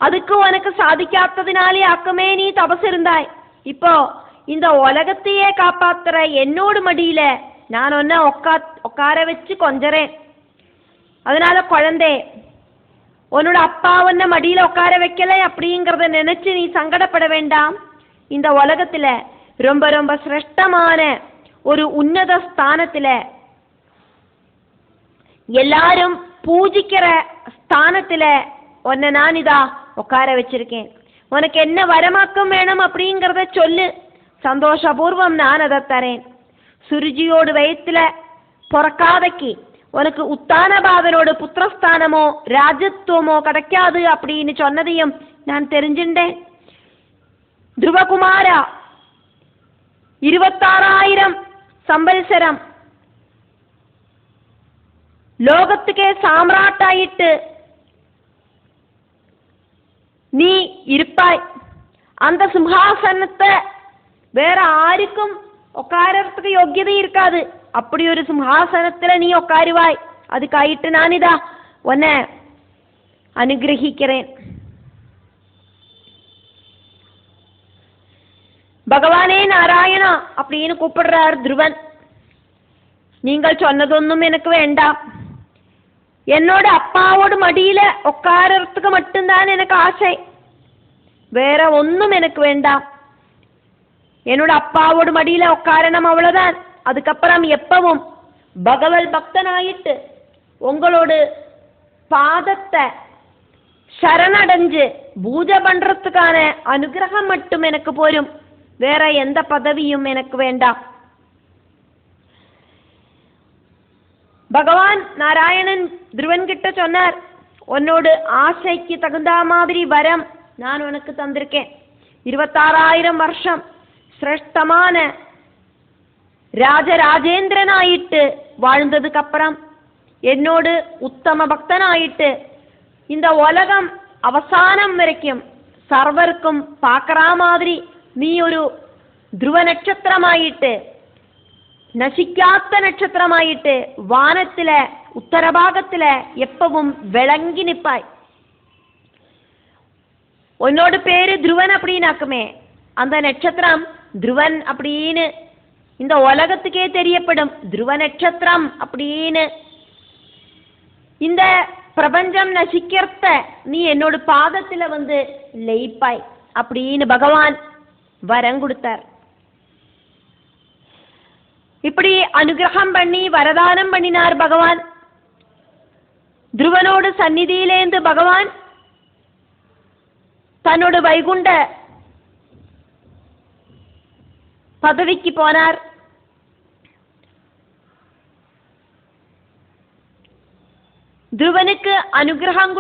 அதுக்கு உனக்கு சாதிக்காததினாலே ஆக்கமே நீ தபசு இருந்தாய். இப்போ இந்த உலகத்தையே காப்பாத்துற என்னோட மடியில நான் ஒன்ன உட்கார வச்சு கொஞ்சறேன். அதனால குழந்தை உன்னோட அப்பா ஒன்ன மடியில உட்கார வைக்கல அப்படிங்கிறத நினைச்சு நீ சங்கடப்பட வேண்டாம். இந்த உலகத்துல ரொம்ப ரொம்ப சிரேஷ்டமான ஒரு உன்னத ஸ்தானத்துல எல்லாரும் பூஜிக்கிற ஸ்தானத்துல உன்னை நான் இதா உட்கார வச்சிருக்கேன். உனக்கு என்ன வரமாக்கம் வேணும் அப்படிங்கிறத சொல்லு, சந்தோஷபூர்வம் நான் அதை தரேன். சுருஜியோடு வயத்துல பிறக்காதக்கு உனக்கு உத்தானபாதனோட புத்திரஸ்தானமோ ராஜத்துவமோ கிடைக்காது அப்படின்னு சொன்னதையும் நான் தெரிஞ்சுட்டேன். துருவகுமாரா 26,000 சம்பல்சரம் லோகத்துக்கே சாம்ராட்டாயிட்டு நீ இருப்பாய். அந்த சிம்ஹாசனத்தை வேற ஆருக்கும் உட்காரத்துக்கு யோக்கியதை இருக்காது. அப்படி ஒரு சிம்ஹாசனத்துல நீ உட்காருவாய். அதுக்காயிட்டு நான் இதா உன்னை அனுகிரகிக்கிறேன். பகவானே நாராயணா அப்படின்னு கூப்பிடுறார் துருவன். நீங்கள் சொன்னதொன்னும் எனக்கு வேண்டாம். என்னோட அப்பாவோட மடியில உட்காரத்துக்கு மட்டும்தான் எனக்கு ஆசை, வேற ஒன்றும் எனக்கு வேண்டாம். என்னோட அப்பாவோட மடியில உட்காரணும், அவ்வளவுதான். அதுக்கப்புறம் எப்பவும் பகவத் பக்தனாயிட்டு உங்களோட பாதத்தை சரணடைஞ்சு பூஜை பண்றதுக்கான அனுகிரகம் மட்டும் எனக்கு போரும், வேற எந்த பதவியும் எனக்கு வேண்டாம். பகவான் நாராயணன் துருவன் கிட்ட சொன்னார், உன்னோட ஆசைக்கு தகுந்த மாதிரி வரம் நான் உனக்கு தந்திருக்கேன். 26,000 வருஷம் சிரேஷ்டமான ராஜராஜேந்திரனாயிட்டு வாழ்ந்ததுக்கு அப்புறம் என்னோடு உத்தம பக்தனாயிட்டு இந்த உலகம் அவசானம் வரைக்கும் சர்வருக்கும் பார்க்கற மாதிரி நீ ஒரு துருவ நட்சத்திரமாயிட்டு, நசிக்காத்த நட்சத்திரமாயிட்டு வானத்துல உத்தரபாகத்துல எப்பவும் விளங்கி நிப்பாய். உன்னோட பேரு துருவன் அப்படின்னாக்குமே அந்த நட்சத்திரம் துருவன் அப்படின்னு இந்த உலகத்துக்கே தெரியப்படும். துருவ நட்சத்திரம் அப்படின்னு இந்த பிரபஞ்சம் நசிக்கிறத நீ என்னோட பாதத்துல வந்து லயிப்பாய் அப்படின்னு பகவான் வரம் கொடுத்தார். இப்படி அனுகிரகம் பண்ணி வரதானம் பண்ணினார் பகவான். துருவனோடு சந்நிதியிலேந்து பகவான் தன்னோட வைகுண்ட பதவிக்கு போனார். துருவனுக்கு அனுகிரகம்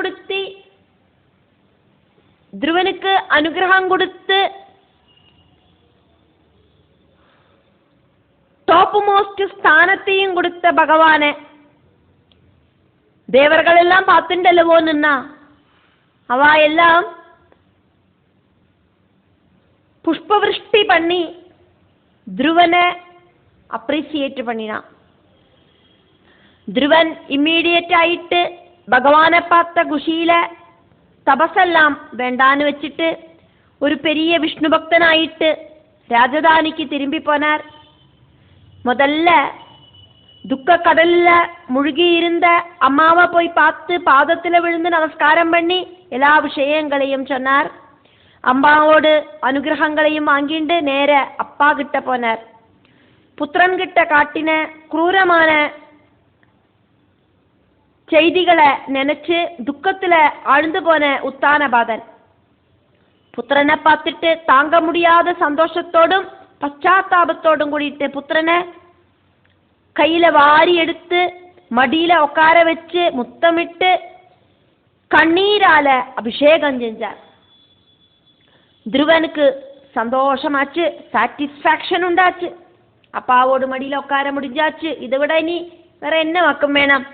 கொடுத்து டாப் மோஸ்ட் ஸ்தானத்தையும் கொடுத்த பகவான தேவர்கள் எல்லாம் பார்த்துண்டல்லவோ நின்னா, அவ எல்லாம் புஷ்பவிருஷ்டி பண்ணி துருவனை அப்ரிசியேட் பண்ணினான். துருவன் இம்மீடியட் ஆயிட்டு பகவானை பார்த்த குஷியில தபசெல்லாம் வேண்டான்னு வச்சுட்டு ஒரு பெரிய விஷ்ணு பக்தனாயிட்டு ராஜதானிக்கு திரும்பி போனார். முதல்ல துக்க கடல்ல முழுகி இருந்த அம்மாவை போய் பார்த்து பாதத்துல விழுந்து நமஸ்காரம் பண்ணி எல்லா விஷயங்களையும் சொன்னார். அம்மாவோடு அனுகிரகங்களையும் வாங்கிண்டு நேர அப்பா கிட்ட போனார். புத்திரன் கிட்ட காட்டின குரூரமான செய்திகளை நினைச்சு துக்கத்துல ஆழ்ந்து போன உத்தானபாதன் புத்திரனை பார்த்துட்டு தாங்க முடியாத சந்தோஷத்தோடும் பச்சாத்தாபத்தோடும் கூடிட்டு புத்திரனை கையில வாரி எடுத்து மடியில உட்கார வச்சு முத்தமிட்டு கண்ணீரால அபிஷேகம் செஞ்சார். துருவனுக்கு சந்தோஷமாச்சு, சாட்டிஸ்பாக்சன் உண்டாச்சு. அப்பாவோடு மடியில உட்கார முடிஞ்சாச்சு, இதை விட இனி வேற என்ன வக்கம் வேணாம்.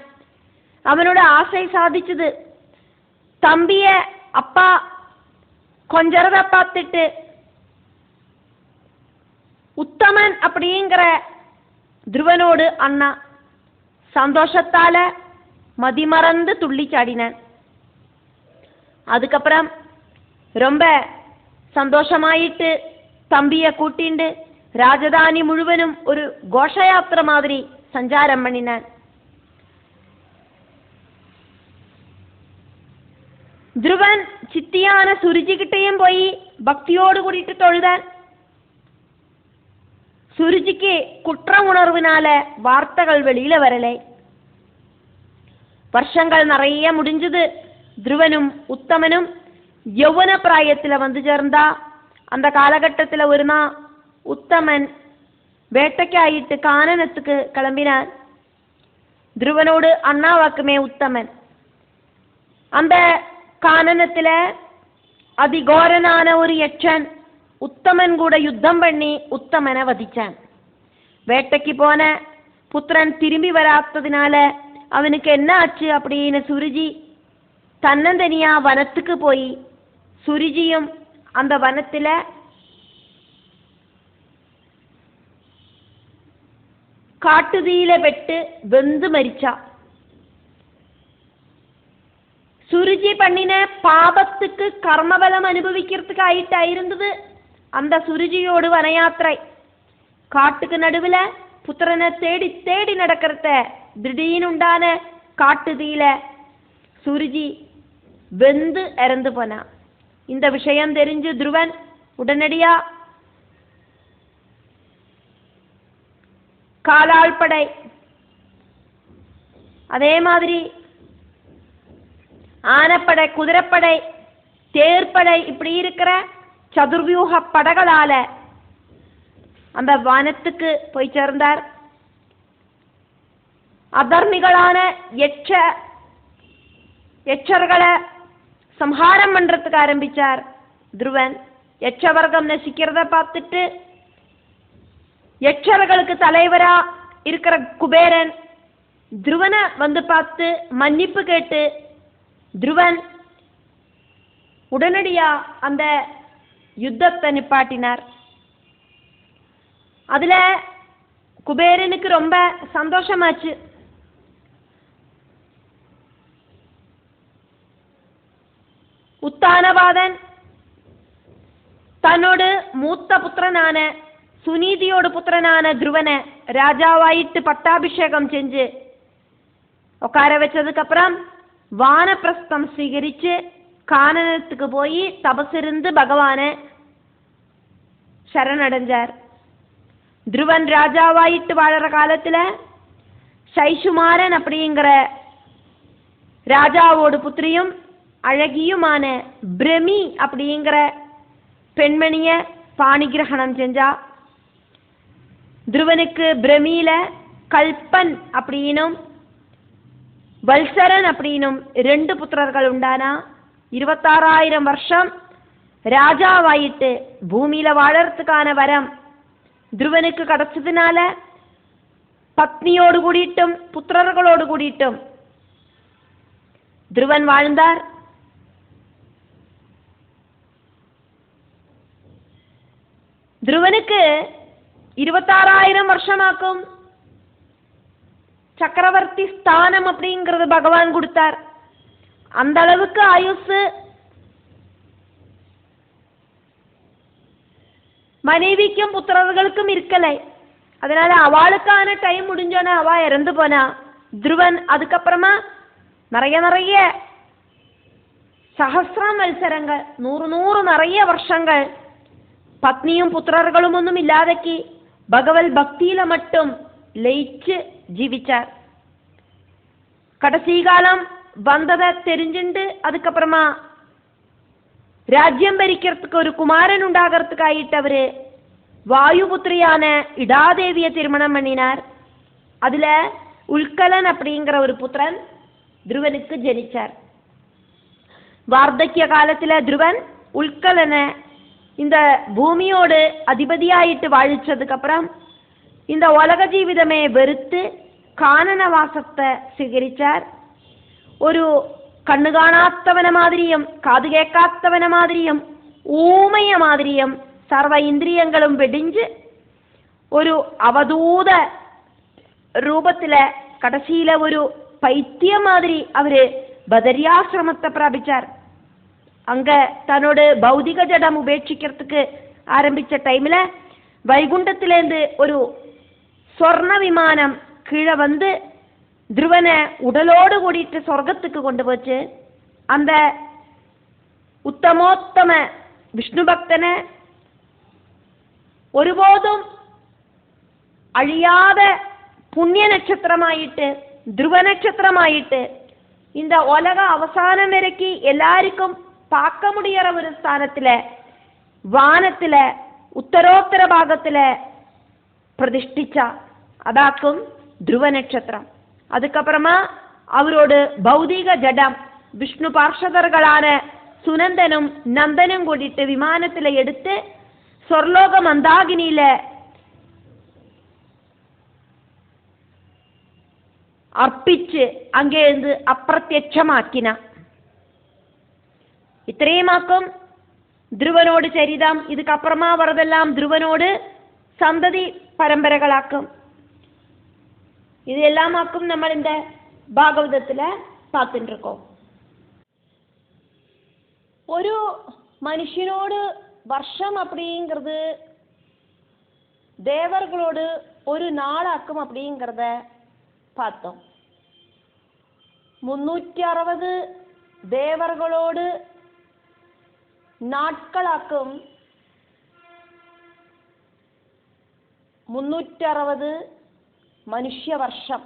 அவனோட ஆசை சாதிச்சது. தம்பிய அப்பா கொஞ்சரத பார்த்துட்டு உத்தமன் அப்படிங்கிற துருவனோடு அண்ணா சந்தோஷத்தால மதிமறந்து துள்ளி சாடினான். அதுக்கப்புறம் ரொம்ப சந்தோஷமாயிட்டு தம்பிய கூட்டிண்டு ராஜதானி முழுவதும் ஒரு கோஷயாத்திரை மாதிரி சஞ்சாரம் பண்ணினான். துருவன் சித்தியான சுருஜிக்கிட்டையும் போய் பக்தியோடு கூட்டிட்டு தொழுதான். சுருஜிக்கு குற்ற உணர்வுனால வார்த்தைகள் வெளியில வரலை. வருஷங்கள் நிறைய முடிஞ்சது. துருவனும் உத்தமனும் யௌவன பிராயத்துல வந்து சேர்ந்தா. அந்த காலகட்டத்துல ஒரு நாள் உத்தமன் வேட்டைக்காயிட்டு கானனத்துக்கு கிளம்பினான். துருவனோடு அண்ணாவாக்குமே உத்தமன். அந்த கானனத்துல அதிகோரனான ஒரு யட்சன் உத்தமன் கூட யுத்தம் பண்ணி உத்தமனை வதிச்சான். வேட்டைக்கு போன புத்திரன் திரும்பி வராததுனால அவனுக்கு என்ன ஆச்சு அப்படின்னு சுருஜி தன்னந்தனியா வனத்துக்கு போய் சுருஜியும் அந்த வனத்துல காட்டுதீயில வெட்டு வெந்து மரிச்சா. சுருஜி பண்ணின பாபத்துக்கு கர்மபலம் அனுபவிக்கிறதுக்கு ஆயிட்டாயிருந்தது அந்த சுருஜியோடு வனயாத்திரை. காட்டுக்கு நடுவில் புத்திரனை தேடி தேடி நடக்கிறத திடீர்னு உண்டான காட்டுதீயில சுருஜி வெந்து இறந்து போனா. இந்த விஷயம் தெரிஞ்சு துருவன் உடனடியா காலாள்படை, அதே மாதிரி ஆனப்படை, குதிரைப்படை, தேர்ப்படை, இப்படி இருக்கிற சதுர்வியூக படைகளால அந்த வானத்துக்கு போய் சேர்ந்தார். அதர்மிகளான யட்சர்களை சம்ஹாரம் பண்றதுக்கு ஆரம்பிச்சார் துருவன். யட்சவர்க்கம் நசிக்கிறத பார்த்துட்டு யட்சர்களுக்கு தலைவரா இருக்கிற குபேரன் துருவனை வந்து பார்த்து மன்னிப்பு கேட்டு துருவன் உடனடியா அந்த யுத்தத்தை நிப்பாட்டினார். அதுல குபேரனுக்கு ரொம்ப சந்தோஷமாச்சு. உத்தானவாதன் தன்னோடு மூத்த புத்திரனான சுனீதியோட புத்திரனான துருவனை ராஜாவாயிட்டு பட்டாபிஷேகம் செஞ்சு உட்கார வச்சதுக்கு அப்புறம் வானப்பிரஸ்தம் ஸ்வீகரிச்சு கானனத்துக்கு போய் தபசிருந்து பகவான சரணடைஞ்சார். துருவன் ராஜாவாயிட்டு வாழற காலத்துல சைசுமாரன் அப்படிங்கிற ராஜாவோட புத்திரியும் அழகியுமான பிரமி அப்படிங்கிற பெண்மணிய பாணிகிரகணம் செஞ்சா. துருவனுக்கு பிரமியில கல்பன் அப்படின்னும் வல்சரன் அப்படின்னும் 2 புத்திரர்கள் உண்டானா. 26,000 வருஷம் ராஜாவாயிட்டு பூமியில வாழறதுக்கான வரம் துருவனுக்கு கிடைச்சதுனால பத்னியோடு கூடிட்டும் புத்திரர்களோடு கூடிட்டும் துருவன் வாழ்ந்தார். துருவனுக்கு 26,000 வருஷமாக்கும் சக்கரவர்த்தி ஸ்தானம் அப்படிங்கிறது பகவான் கொடுத்தார். அந்த அளவுக்கு ஆயுசு மனைவிக்கும் புத்திரர்களுக்கும் இருக்கலை. அதனால அவளுக்கான டைம் முடிஞ்சோன்னா அவ இறந்து போனா. துருவன் அதுக்கப்புறமா நிறைய சஹசிரம் மത്സരங்கள் 100 நிறைய வருஷங்கள் பத்னியும் புத்திரர்களும் ஒன்றும் இல்லாதக்கு பகவத் பக்தியில மட்டும் லயிச்சு ஜீவிச்சார். கடைசி காலம் வந்ததை தெரிஞ்சுண்டு அதுக்கப்புறமா ராஜ்யம் பரிக்கிறதுக்கு ஒரு குமாரன் உண்டாகிறதுக்காயிட்டு அவரு வாயுபுத்திரியான இடாதேவிய திருமணம் பண்ணினார். அதுல உல்கலன் அப்படிங்கிற ஒரு புத்திரன் துருவனுக்கு ஜனிச்சார். வார்த்தக்கிய காலத்துல துருவன் உல்கலனை இந்த பூமியோடு அதிபதியாயிட்டு வாழிச்சதுக்கு அப்புறம் இந்த உலக ஜீவிதமே வெறுத்து கானனவாசத்தை സ്വീകരിച്ചാர். ഒരു കണ്ണു കാണാത്തവനെ മാതിരിയും കാതു കേൾക്കാത്തവനെ മാതിരിയും ഊമയ മാതിരിയും സർവ ഇന്ദ്രിയങ്ങളും വെടിഞ്ച് ഒരു അവധൂത രൂപത്തിലെ കടശീല ഒരു പൈത്യം മാതിരി അവര് ബദരിയാശ്രമത്തെ പ്രാപിച്ചാർ. அங்க தன்னோட பௌதிக ஜடம் உபேட்சிக்கிறதுக்கு ஆரம்பிச்ச டைம்ல வைகுண்டத்திலேருந்து ஒரு சொர்ண விமானம் கீழே வந்து துருவனை உடலோடு கூடிட்டு சொர்க்கத்துக்கு கொண்டு போச்சு. அந்த உத்தமோத்தம விஷ்ணு பக்தனை ஒருபோதும் அழியாத புண்ணிய நட்சத்திரமாயிட்டு துருவ நட்சத்திரமாயிட்டு இந்த உலக அவசானம் வரைக்கும் எல்லாருக்கும் பார்க்க முடியற ஒரு ஸ்தானத்துல வானத்துல உத்தரோத்தர பாகத்துல பிரதிஷ்டிச்சா. அதாக்கும் துருவ நட்சத்திரம். அதுக்கப்புறமா அவரோட பௌதிக ஜடம் விஷ்ணு பார்ஷதர்களான சுனந்தனும் நந்தனும் கூட்டிட்டு விமானத்துல எடுத்து சொர்லோக மந்தாகினியில അർപ്പിച്ച് അങ്ങേന്ന് അപ്രത്യക്ഷമാക്കിന. ഇത്രയുമാക്കും ധ്രുവനോട് ചരിതം. ഇതുക്കപ്പുറമാ വറതെല്ലാം ധ്രുവനോട് സന്തതി പരമ്പരകളാക്കും. ഇതെല്ലാമാക്കും നമ്മൾ இந்த ഭാഗവതത്തില് பார்த்துட்டு இருக்கோம். ஒரு மனுஷனோடு வருஷம் அப்படிங்கிறது தேவர்களோடு ஒரு நாளாக்கும் அப்படிங்கிறத பார்த்தோம். 360 தேவர்களோடு நாட்களாக்கும் 360 മനുഷ്യവർഷം.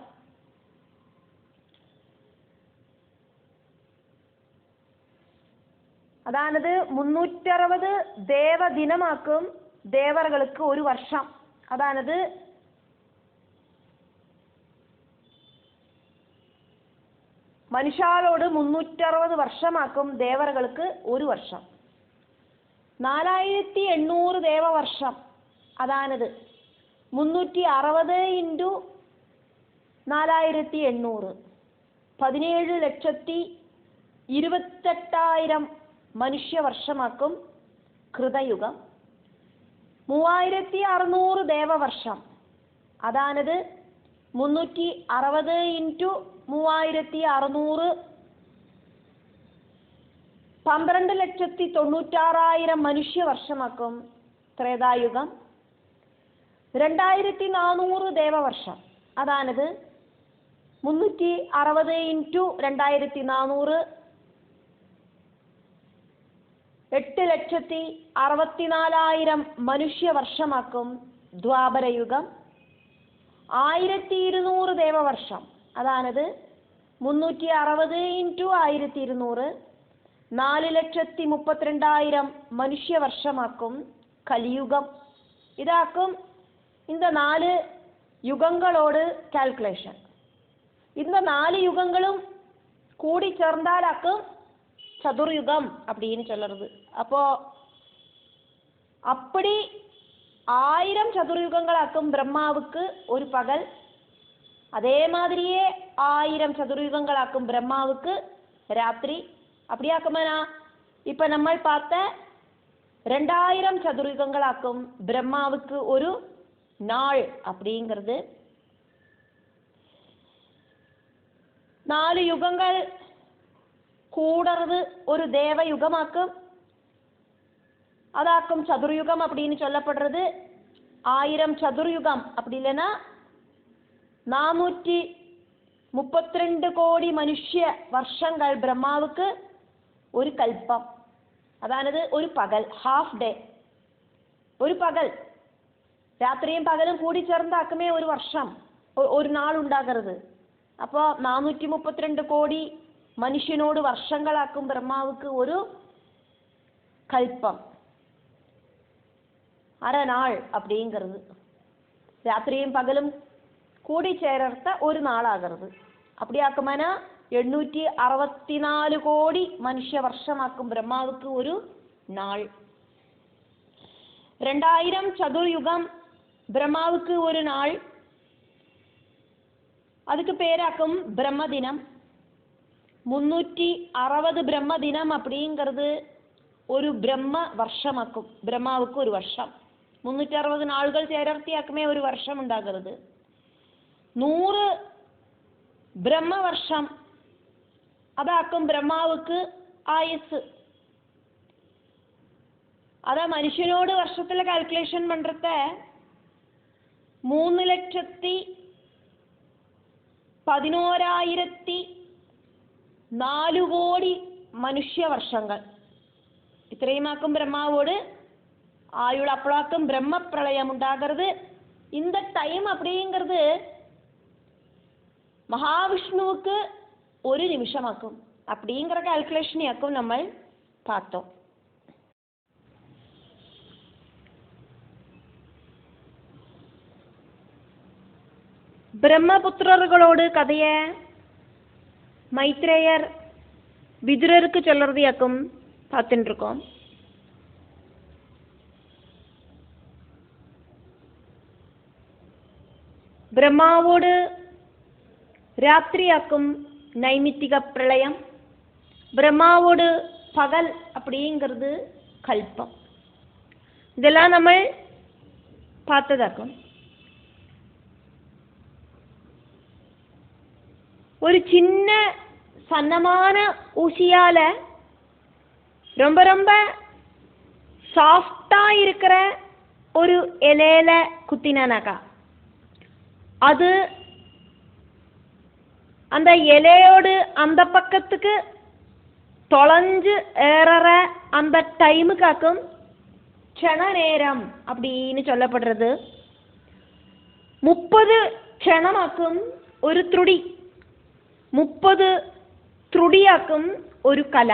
അതാണത് 360 ദേവദിനമാക്കും ദേവറുകൾക്ക് ഒരു വർഷം. അതാണത് മനുഷ്യരോട് 360 വർഷമാക്കും ദേവറുകൾക്ക് ഒരു വർഷം. 4800 ദേവവർഷം. അതാണത് 360 × 4800 17,28,000 മനുഷ്യവർഷമാക്കും കൃതയുഗം. 3600 ദേവവർഷം. അതാണത് 360 × 3600 12,96,000 മനുഷ്യവർഷമാക്കും ത്രേതായുഗം. 2400 ദേവവർഷം. അതാണത് 360 × 2400 8,64,000 മനുഷ്യവർഷമാക്കും ദ്വാപരയുഗം. 1200 ദേവവർഷം. അതാണത് 360 × 1200 4,32,000 മനുഷ്യവർഷമാക്കും കലിയുഗം. ഇതാക്കും இந்த 4 യുഗങ്ങളോട് കാൽക്കുലേഷൻ. இந்த 4 யுகங்களும் கூடி சேர்ந்தாலாக்கும் சதுர்யுகம் அப்படின்னு சொல்றது. அப்போ அப்படி 1000 சதுர்யுகங்களாக்கும் பிரம்மாவுக்கு ஒரு பகல். அதே மாதிரியே 1000 சதுர்யுகங்களாக்கும் பிரம்மாவுக்கு ராத்திரி. அப்படியாக்குமானா இப்ப நம்ம பார்த்த 2000 சதுர்யுகங்களாக்கும் பிரம்மாவுக்கு ஒரு நாள் அப்படிங்கிறது. 4 யுகங்கள் கூடறது ஒரு தேவயுகமாக்கும். அதாக்கும் சதுர்யுகம் அப்படின்னு சொல்லப்படுறது. 1000 சதுர்யுகம் அப்படி இல்லைன்னா 432 கோடி மனுஷ்ய വർഷങ്ങൾ ബ്രഹ്മാവുക്ക് ഒരു കൽപ്പം. അതാണത് ഒരു പകൽ, ഹാഫ് ഡേ, ഒരു പകൽ. രാത്രിയും പകലും കൂടി ചേർന്നാക്കുമേ ഒരു വർഷം, ഒരു നാളുണ്ടാകരുത്. അപ്പോൾ 432 കോടി മനുഷ്യനോട് വർഷങ്ങളാക്കും ബ്രഹ്മാവുക്ക് ഒരു കൽപ്പം, അരനാൾ அப்படிங்கிறது. രാത്രിയും പകലും കൂടി ചേർത്ത ഒരു നാളാകരുത്. அப்படியாக்குமானா 864 കോടി മനുഷ്യവർഷമാക്കും ബ്രഹ്മാവുക്ക് ഒരു നാൾ. 2000 ചതുർയുഗം ബ്രഹ്മാവുക്ക് ഒരു നാൾ. அதுக்கு பேராக்கும் பிரம்மதினம். 360 பிரம்மதினம் அப்படிங்கிறது ஒரு பிரம்ம வருஷமாக்கும் பிரம்மாவுக்கு ஒரு வருஷம். 360 நாள்கள் ചേർത്തിയാക്കുമേ ഒരു വർഷം ഉണ്ടാകരുത്. 100 பிரம்ம வருஷம் അതാക്കും ബ്രഹ്മാവുക്ക് ആയുസ്. അതാ മനുഷ്യനോട് വർഷത്തിലെ കാൽക്കുലേഷൻ പண்றத 3,11,004 കോടി മനുഷ്യവർഷങ്ങൾ ഇത്രയുമാക്കും ബ്രഹ്മാവോട് ആയുൾ. അപ്പോഴാക്കും ബ്രഹ്മപ്രളയം ഉണ്ടാകരുത്. இந்த டைம் அப்படிங்கிறது மகாவிஷ்ணுவுக்கு ஒரு நிமிஷமாக்கும். அப்படிங்கிற கால்குலேஷனையாக்கும் நம்ம பார்த்தோம். பிரம்மபுத்திரர்களோடு கதையை மைத்ரேயர் விதுரருக்கு சொல்றதையாக்கும் பார்த்துட்டு இருக்கோம். பிரம்மாவோடு ராத்திரியாக்கும் நைமித்திக பிரளயம், பிரம்மாவோடு பகல் அப்படிங்கிறது கல்பம். இதெல்லாம் நம்ம பார்த்ததாக்கும். ஒரு சின்ன சன்னமான ஊசியால ரொம்ப ரொம்ப சாஃப்டா இருக்கிற ஒரு இலையில குத்தினானாக்கா அது அந்த இலையோடு அந்த பக்கத்துக்கு தொலைஞ்சு ஏறற அந்த டைமுக்காக்கும் க்ஷண நேரம் அப்படின்னு சொல்லப்படுறது. 30 ക്ഷണമാക്കും ഒരു ത്രുടി, 30 ത്രുടിയാക്കും ഒരു കല,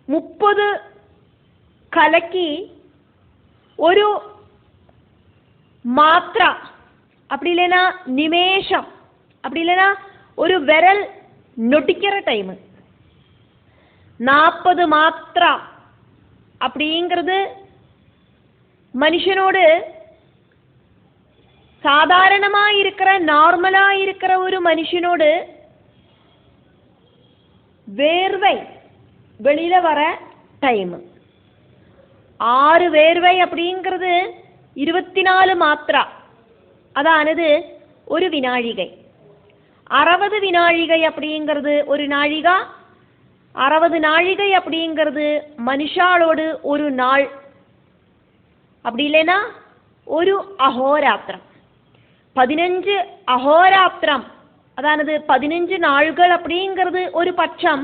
30 കലയ്ക്ക് ഒരു മാത്ര, அப்படி இல்லைனா நிமேஷம், அப்படி இல்லைனா ஒரு விரல் நொட்டிக்கிற டைம். 40 மாத்திர அப்படிங்கிறது மனுஷனோடு சாதாரணமாக இருக்கிற நார்மலாக இருக்கிற ஒரு மனுஷனோடு வேர்வை வெளியில வர டைம். 6 வேர்வை அப்படிங்கிறது 24 மாத்திர, அதானது ஒரு வினாழிகை. 60 வினாழிகை அப்படிங்கிறது ஒரு நாழிகா, 60 நாழிகை அப்படிங்கிறது மனுஷாளோடு ஒரு நாள், அப்படி இல்லைனா ஒரு அஹோராத்திரம். 15 அஹோராத்திரம், அதானது 15 நாள்கள் அப்படிங்கிறது ஒரு பட்சம்,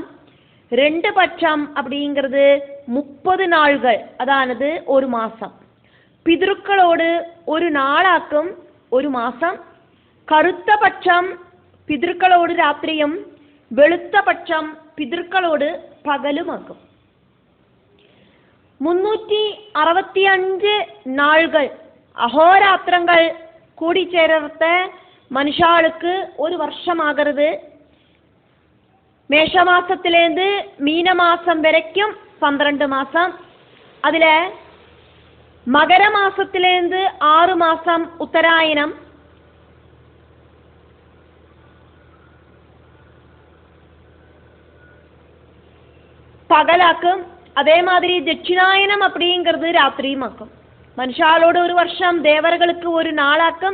2 பட்சம் அப்படிங்கிறது 30 நாள்கள், அதானது ஒரு மாசம். பிதൃக்களோடு ஒரு நாளாக்கும் ஒரு மாசம். கருத்த பட்சம் பிதൃக்களோடு ராத்திரியும், വെളുത്ത പക്ഷം പിതൃക്കളോട് പകലുമാക്കും. 365 നാളുകൾ അഹോരാത്രങ്ങൾ കൂടിച്ചേർത്ത് മനുഷ്യാൾക്ക് ഒരു വർഷമാകരുത്. മേഷമാസത്തിലേന്ത് മീനമാസം വരയ്ക്കും 12 മാസം, അതിൽ മകരമാസത്തിലേന്ത് 6 മാസം ഉത്തരായനം, പകലാക്കും. അതേമാതിരി ദക്ഷിണായനം அப்படிங்கிறது രാത്രിയുമാക്കും. മനുഷ്യാളോട് ഒരു വർഷം, ദേവர்களுக்கு ഒരു നാളാക്കും.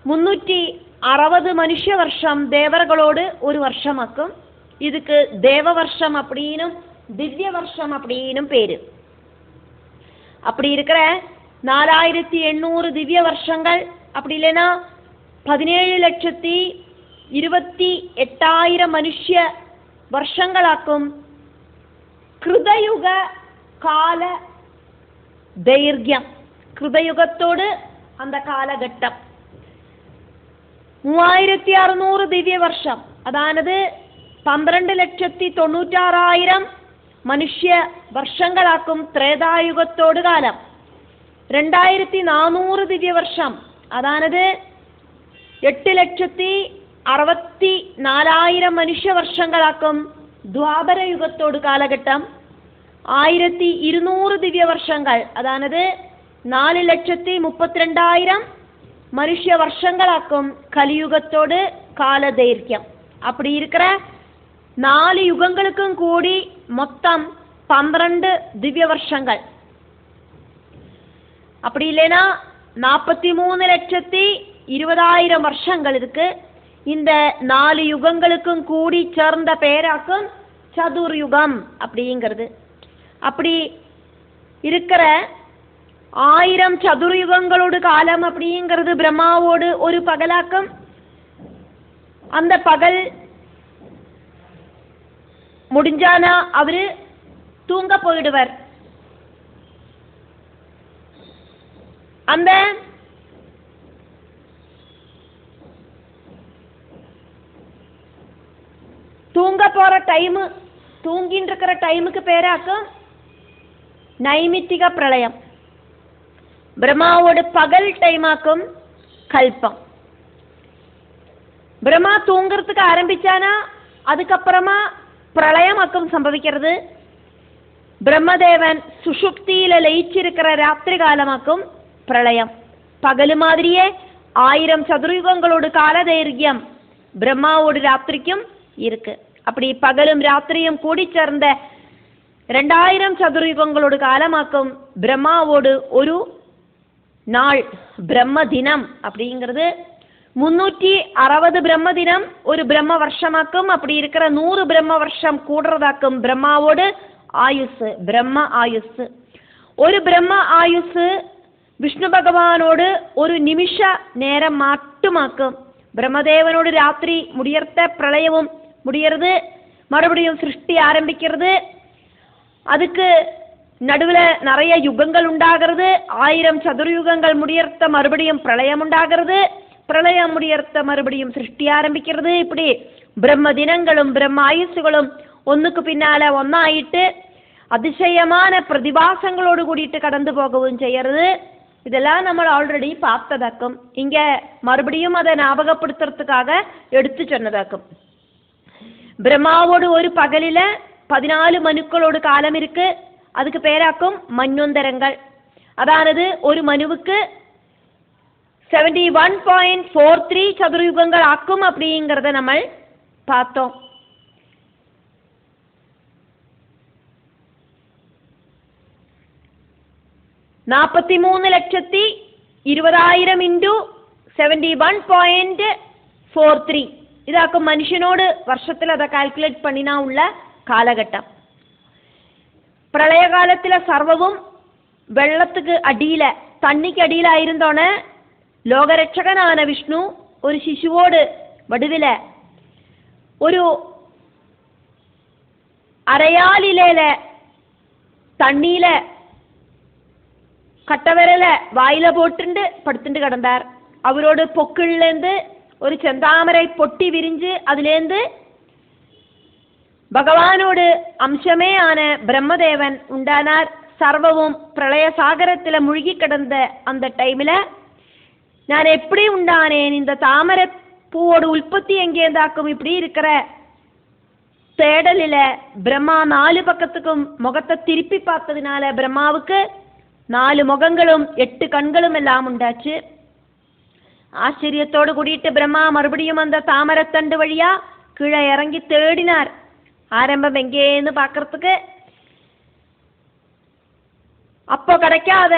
360 മനുഷ്യവർഷം ദേവர்களோடு ஒரு வருஷமாக்கும். இதுக்கு தேவவர்ஷம் அப்படினும் திவ்ய வருஷம் அப்படினும் பேரு. அப்படி இருக்கிற 4800 திவ்ய வருஷங்கள், அப்படி இல்லைன்னா 17,28,000 மனுஷ்ய വർഷങ്ങളാക്കും കൃതയുഗ കാല ദൈർഘ്യം. കൃതയുഗത്തോട് அந்த കാലഘട്ടം 3600 ദിവ്യ വർഷം, അതായത് 12,96,000 മനുഷ്യ വർഷങ്ങളാക്കും ത്രേതായുഗത്തോട് കാലം. 2400 ദിവ്യ വർഷം, അതായത് 8,64,000 മനുഷ്യ വർഷങ്ങളാക്കും ദ്വാപരയുഗത്തോട് കാലഘട്ടം. 1200 ദിവ്യ വർഷങ്ങൾ, അതായത് 4,32,000 മനുഷ്യ വർഷങ്ങളാക്കും കലിയുഗത്തോട് കാലദൈർഘ്യം. அப்படி இருக்கிற 4 யுகங்களுக்கும் கூடி மொத்தம் 12 திவ்ய வருஷங்கள். அப்படி இல்லைனா 43,20,000 வருஷங்கள் இருக்கு. இந்த 4 யுகங்களுக்கும் கூடி சேர்ந்த பேராக்கும் சதுர்யுகம் அப்படிங்கிறது. அப்படி இருக்கிற 1000 சதுர்யுகங்களோட காலம் அப்படிங்கிறது பிரம்மாவோடு ஒரு பகலாக்கும். அந்த பகல் முடிஞ்சானா அவரு தூங்க போயிடுவர். அந்த தூங்க போற டைம், தூங்கிட்டு இருக்கிற டைமுக்கு பேராக்கும் நைமித்திக பிரளயம். பிரம்மாவோட பகல் டைமாக்கும் கல்பம். பிரம்மா தூங்குறதுக்கு ஆரம்பிச்சானா அதுக்கப்புறமா பிரளயமாக்கும் சம்பவிக்கிறது. பிரம்மதேவன் சுஷுப்தியில லயிச்சிருக்கிற ராத்திரி காலமாக்கும் பிரளயம். பகல் மாதிரியே 1000 சதுர்யுகங்களோட காலதைர்கியம் பிரம்மாவோட ராத்திரிக்கும் இருக்கு. அப்படி பகலும் ராத்திரியும் கூடி சேர்ந்த 2000 சதுர்யுகங்களோட காலமாக்கும் பிரம்மாவோடு ஒரு நாள் பிரம்ம தினம் அப்படிங்கிறது. 360 பிரம்ம தினம் ஒரு பிரம்ம வருஷமாக்கும். அப்படி இருக்கிற 100 பிரம்ம வருஷம் கூடுறதாக்கும் பிரம்மாவோடு ஆயுசு, பிரம்ம ஆயுசு. ஒரு பிரம்ம ஆயுசு விஷ்ணு பகவானோடு ஒரு நிமிஷ நேரம் மட்டுமாக்கும். பிரம்மதேவனோடு ராத்திரி முடியறத பிரளயமும் முடியறது, மறுபடியும் சிருஷ்டி ஆரம்பிக்கிறது. அதுக்கு நடுவில் நிறைய யுகங்கள் உண்டாகிறது. 1000 சதுர்யுகங்கள் முடியறத மறுபடியும் பிரளயம் உண்டாகிறது. பிரளயம் முடியறத மறுபடியும் சிருஷ்டி ஆரம்பிக்கிறது. இப்படி பிரம்ம தினங்களும் பிரம்ம ஆயுசுகளும் ஒன்றுக்கு பின்னால ஒன்னாயிட்டு அதிசயமான பிரதிபாசங்களோடு கூடிட்டு கடந்து போகவும் செய்யறது. இதெல்லாம் நம்ம ஆல்ரெடி பார்த்ததாக்கும். இங்க மறுபடியும் அதை ஞாபகப்படுத்துறதுக்காக எடுத்து சொன்னதாக்கும். பிரம்மாவோடு ஒரு பகலில 14 மனுக்களோடு காலம் இருக்கு. அதுக்கு பேராக்கும் மன்வந்தரங்கள். அதானது ஒரு மனுவுக்கு 71.43 சதுரயுகங்கள் ஆக்கும் அப்படிங்கிறத நம்ம பார்த்தோம். $43,20,000 ഇൻറ്റു 71.43 ഇതാക്കും മനുഷ്യനോട് വർഷത്തിൽ அதை കാൽക്കുലേറ്റ് பண்ணினா உள்ள കാലഘട്ടം. പ്രളയകാലത്തിലെ സർവവും വെള്ളத்துக்கு അടിയില തണ്ണിക്ക് അടിയിലായിരുന്നോണ് ലോകരക്ഷകനാன വിഷ്ണു ഒരു ശിശുവോട് വടുവില ഒരു അരയാലിലെ തണ്ണിയില കട്ടവരല വായില പോട്ടുണ്ട് പടുത്തുണ്ട് കിടந்தார். அவரோடு பொக்கிலேருந்து ஒரு செந்தாமரை பொட்டி விரிஞ்சு அதிலேருந்து பகவானோடு அம்சமே ஆன பிரம்மதேவன் உண்டானார். சர்வவும் பிரளய சாகரத்தில் முழுகி கிடந்த அந்த டைமில் நான் எப்படி உண்டானேன், இந்த தாமரை பூவோட உற்பத்தி எங்கேந்தாக்கும் இப்படி இருக்கிற தேடலில் பிரம்மா 4 பக்கத்துக்கும் முகத்தை திருப்பி பார்த்ததுனால பிரம்மாவுக்கு 4 முகங்களும் 8 கண்களும் எல்லாம் உண்டாச்சு. ஆச்சரியத்தோடு கூடிட்டு பிரம்மா மறுபடியும் அந்த தாமரத்தண்டு வழியா கீழே இறங்கி தேடினார். ஆரம்பம் எங்கேன்னு பார்க்கறதுக்கு அப்போ கிடைக்காத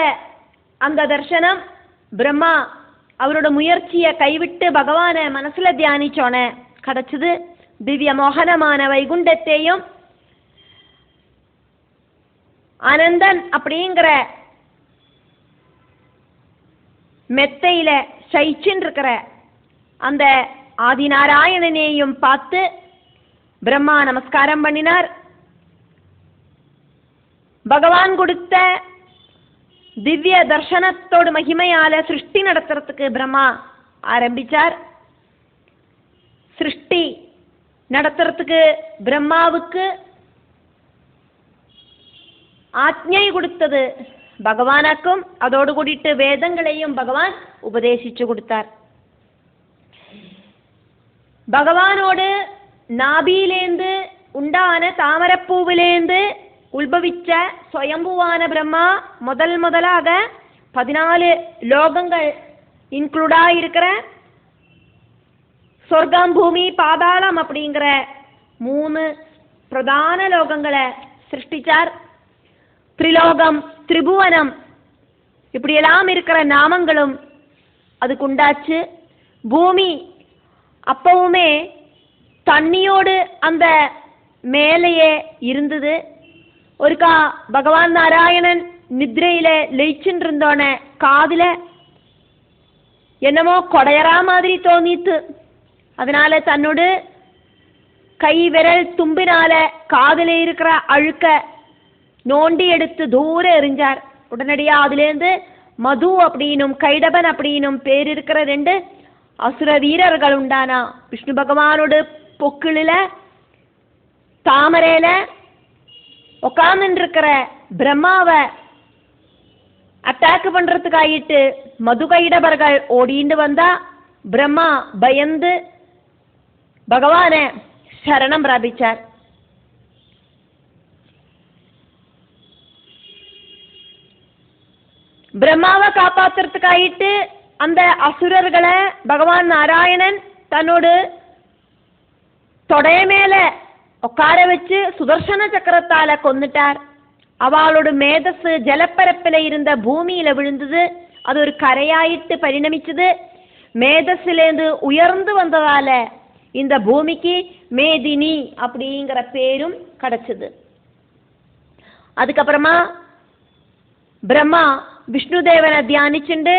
அந்த தர்சனம் பிரம்மா அவரோட முயற்சியை கைவிட்டு பகவானை மனசுல தியானிச்சோன கிடைச்சது. திவ்ய மோகனமான வைகுண்டத்தையும் ஆனந்தன் அப்படிங்கிற மெத்தையில சைச்சின் இருக்கிற அந்த ஆதிநாராயணனையும் பார்த்து பிரம்மா நமஸ்காரம் பண்ணினார். பகவான் கொடுத்த திவ்ய தர்சனத்தோடு மகிமையால சிருஷ்டி நடத்துறதுக்கு பிரம்மா ஆரம்பிச்சார். சிருஷ்டி நடத்துறதுக்கு பிரம்மாவுக்கு ஆജ്ഞை கொடுத்தது பகவானாக்கும். அதோடு கூடிட்டு வேதங்களையும் பகவான் உபதேசிச்சு கொடுத்தார். பகவானோடு நாபியிலேந்து உண்டான தாமரப்பூவிலேந்து உத்பவிச்ச സ്വയംഭൂவான பிரம்மா முதலாக 14 லோகங்கள் இன்க்ளூடாக இருக்கிற சொர்க்கம் பூமி பாதாளம் அப்படிங்கிற 3 பிரதான லோகங்களை சிருஷ்டிச்சார். திரிலோகம் திரிபுவனம் இப்படியெல்லாம் இருக்கிற நாமங்களும் அதுக்கு உண்டாச்சு. பூமி அப்பவுமே தண்ணியோடு அந்த மேலேயே இருந்தது. ஒருக்கா பகவான் நாராயணன் நித்ரையில லயிச்சுட்டு இருந்தோன காதில என்னமோ கொடையறா மாதிரி தோணித்து. அதனால தன்னோடு கை விரல் தும்பினால காதில இருக்கிற அழுக்க நோண்டி எடுத்து தூர எறிஞ்சார். உடனடியா அதுலேருந்து மது அப்படின்னும் கைடபன் அப்படின்னும் பேர் இருக்கிற 2 அசுர வீரர்கள் உண்டானா. விஷ்ணு பகவானோட பொக்கிளில தாமரையில உட்கார்ந்து இருக்கிற பிரம்மாவை அட்டாக் பண்றதுக்காயிட்டு மது கைடபர்கள் ஓடிண்டு வந்தா பிரம்மா பயந்து பகவானை சரணம் பிராபிச்சார். பிரம்மாவை காப்பாத்துறதுக்காயிட்டு அந்த அசுரர்களை பகவான் நாராயணன் தன்னோடு தொடைய மேல உட்கார வச்சு சுதர்சன சக்கரத்தால கொன்னுட்டார். அவளோட மேதஸ் ஜலப்பரப்பில் இருந்த பூமியில விழுந்தது. அது ஒரு கரையாயிட்டு பரிணமிச்சது. மேதஸ்லேருந்து உயர்ந்து வந்ததால இந்த பூமிக்கு மேதினி அப்படிங்கிற பேரும் கிடைச்சது. அதுக்கப்புறமா பிரம்மா விஷ்ணுதேவனை தியானிச்சுண்டு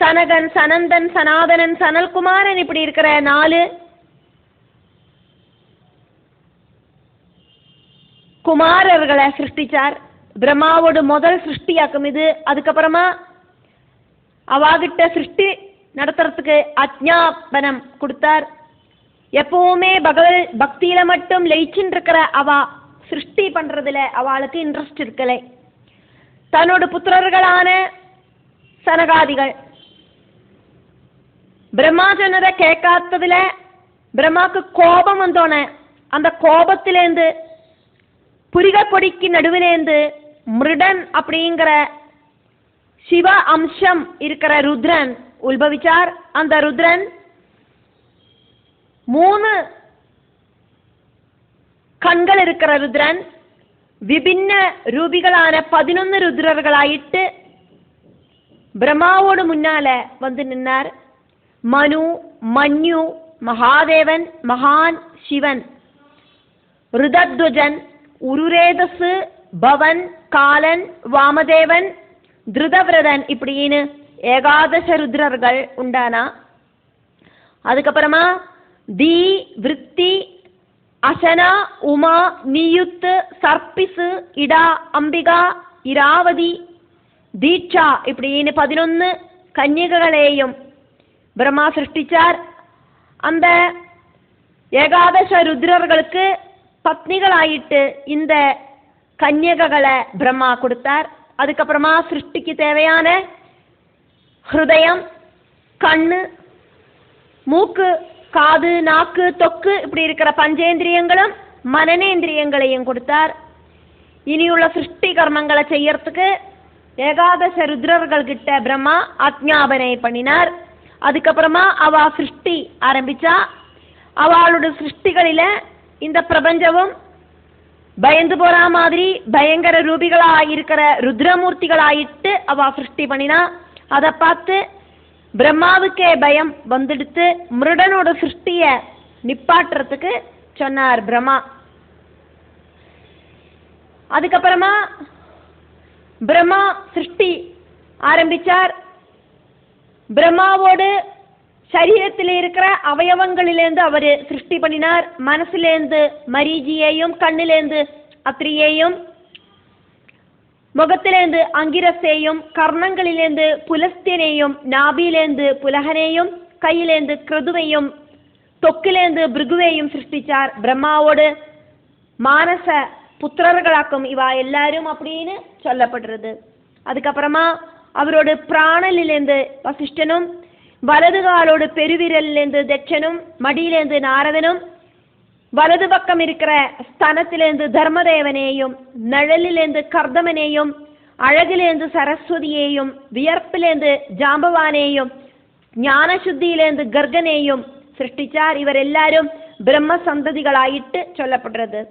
சனகன் சனந்தன் சனாதனன் சனல்குமாரன் இப்படி இருக்கிற 4 குமாரர்களை சிருஷ்டிச்சார். பிரம்மாவோட முதல் சிருஷ்டியாக்கும் இது. அதுக்கப்புறமா அவாகிட்ட சிருஷ்டி நடத்துறதுக்கு ஆஜ்ஞாபனம் கொடுத்தார். எப்பவுமே பக்தியில மட்டும் லயிச்சுன்னு இருக்கிற அவ சிருஷ்டி பண்றதுல அவளுக்கு இன்ட்ரெஸ்ட் இருக்கலை. தன்னோட புத்திரர்களான சனகாதிகள் பிரம்மா சொன்னதை கேட்காததுல பிரம்மாக்கு கோபம் வந்தோன அந்த கோபத்திலேருந்து புரிகப்பொடிக்கு நடுவிலேருந்து மிருடன் அப்படிங்கிற சிவ அம்சம் இருக்கிற ருத்ரன் உத்பவிச்சார். அந்த ருத்ரன் 3 கண்கள் இருக்கிற ருத்ரன் விபின்ன ரூபிகளான 11 ருத்ரர்களாயிட்டு பிரம்மாவோடு முன்னால வந்து நின்னார். மனு, மன்யு, மகாதேவன், மகான், சிவன், ருதத்வஜன், உருரேதசு, பவன், காலன், வாமதேவன், திருதவிரதன் இப்படின்னு ஏகாதச ருத்ரர்கள் உண்டானா. அதுக்கப்புறமா தி, விருத்தி, அசனா, உமா, நியுத்து, சர்பிசு, இடா, அம்பிகா, இராவதி, தீட்சா இப்படின்னு 11 கன்னிகைகளையும் பிரம்மா சிருஷ்டிச்சார். அந்த ஏகாதச ருத்ரர்களுக்கு பத்னிகளாயிட்டு இந்த கன்னிகைகளை பிரம்மா கொடுத்தார். அதுக்கப்புறமா சிருஷ்டிக்கு தேவையான ஹிருதயம், கண்ணு, மூக்கு, காது, நாக்கு, தொக்கு இப்படி இருக்கிற பஞ்சேந்திரியங்களும் மனநேந்திரியங்களையும் கொடுத்தார். இனியுள்ள சிருஷ்டி கர்மங்களை செய்யறதுக்கு ஏகாதச ருத்ரர்கள் கிட்ட பிரம்மா ஆஜ்ஞாபனை பண்ணினார். அதுக்கப்புறமா அவ சிருஷ்டி ஆரம்பிச்சா. அவளோட சிருஷ்டிகளில இந்த பிரபஞ்சமும் பயந்து போற மாதிரி பயங்கர ரூபிகளா இருக்கிற ருத்ரமூர்த்திகளாயிட்டு அவ சிருஷ்டி பண்ணினா. அதை பார்த்து பிரம்மாவுக்கே பயம் வந்துடுத்து. மிருடனோட சிருஷ்டிய நிப்பாட்டுறதுக்கு சொன்னார் பிரம்மா. அதுக்கப்புறமா பிரம்மா சிருஷ்டி ஆரம்பிச்சார். பிரம்மாவோடு சரீரத்தில் இருக்கிற அவயவங்களிலேருந்து அவரு சிருஷ்டி பண்ணினார். மனசுலேருந்து மரீஜியையும், கண்ணிலேருந்து அத்திரியையும், முகத்திலேருந்து அங்கிரசையும், கர்ணங்களிலேருந்து புலஸ்தியனையும், நாபியிலேருந்து புலகனையும், கையிலேருந்து கிருதுவையும், தொக்கிலேருந்து பிருகுவையும் சிருஷ்டிச்சார். பிரம்மாவோடு மானச புத்திரர்களாக்கும் இவா எல்லாரும் அப்படின்னு சொல்லப்படுறது. அதுக்கப்புறமா அவரோட பிராணலிலேருந்து வசிஷ்டனும், வலது காலோடு பெருவிரலிலேருந்து தட்சனும், மடியிலேருந்து நாரதனும், வலது பக்கம் இருக்கிற ஸ்தனத்திலேருந்து தர்மதேவனையும், நிழலிலேருந்து கர்தமனையும், அழகிலேருந்து சரஸ்வதியையும், வியர்ப்பிலேருந்து ஜாம்பவானேயும், ஞான சுத்தியிலேருந்து கர்கனையும் சிருஷ்டிச்சார். இவர் எல்லாரும் பிரம்ம சந்ததிகளாயிட்டு சொல்லப்படுறது.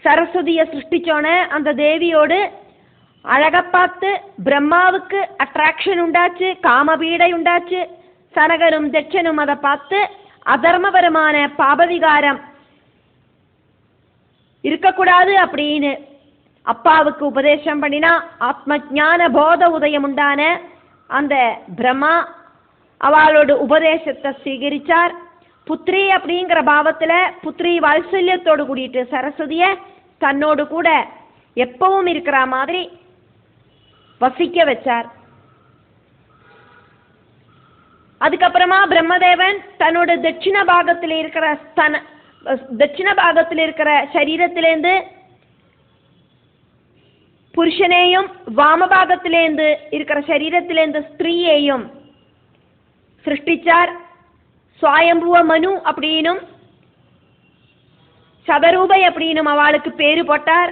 சரஸ்வதியை சிருஷ்டிச்சோன அந்த தேவியோடு அழக பார்த்து பிரம்மாவுக்கு அட்ராக்ஷன் உண்டாச்சு, காமபீடை உண்டாச்சு. சனகரும் தட்சனும் அதை பார்த்து அதர்மபரமான பாபவிகாரம் இருக்கக்கூடாது அப்படின்னு அப்பாவுக்கு உபதேசம் பண்ணினா. ஆத்ம ஞான போத உதயம் உண்டான அந்த பிரம்மா அவளோட உபதேசத்தை ஸ்வீகரிச்சார். புத்ரி அப்படிங்கிற பாவத்துல புத்ரி வாத்சல்யத்தோடு கூடிட்டு சரஸ்வதிய தன்னோடு கூட எப்பவும் இருக்கிற மாதிரி வசிக்க வச்சார். அதுக்கப்புறமா பிரம்மதேவன் தன்னோட தட்சிண பாகத்தில் இருக்கிற சரீரத்திலேருந்து புருஷனையும், வாமபாகத்திலேருந்து இருக்கிற சரீரத்திலேருந்து ஸ்திரீயையும் சிருஷ்டிச்சார். சுவாயம்புவ மனு அப்படின்னும் சதரூபை அப்படின்னும் அவளுக்கு பேரு போட்டார்.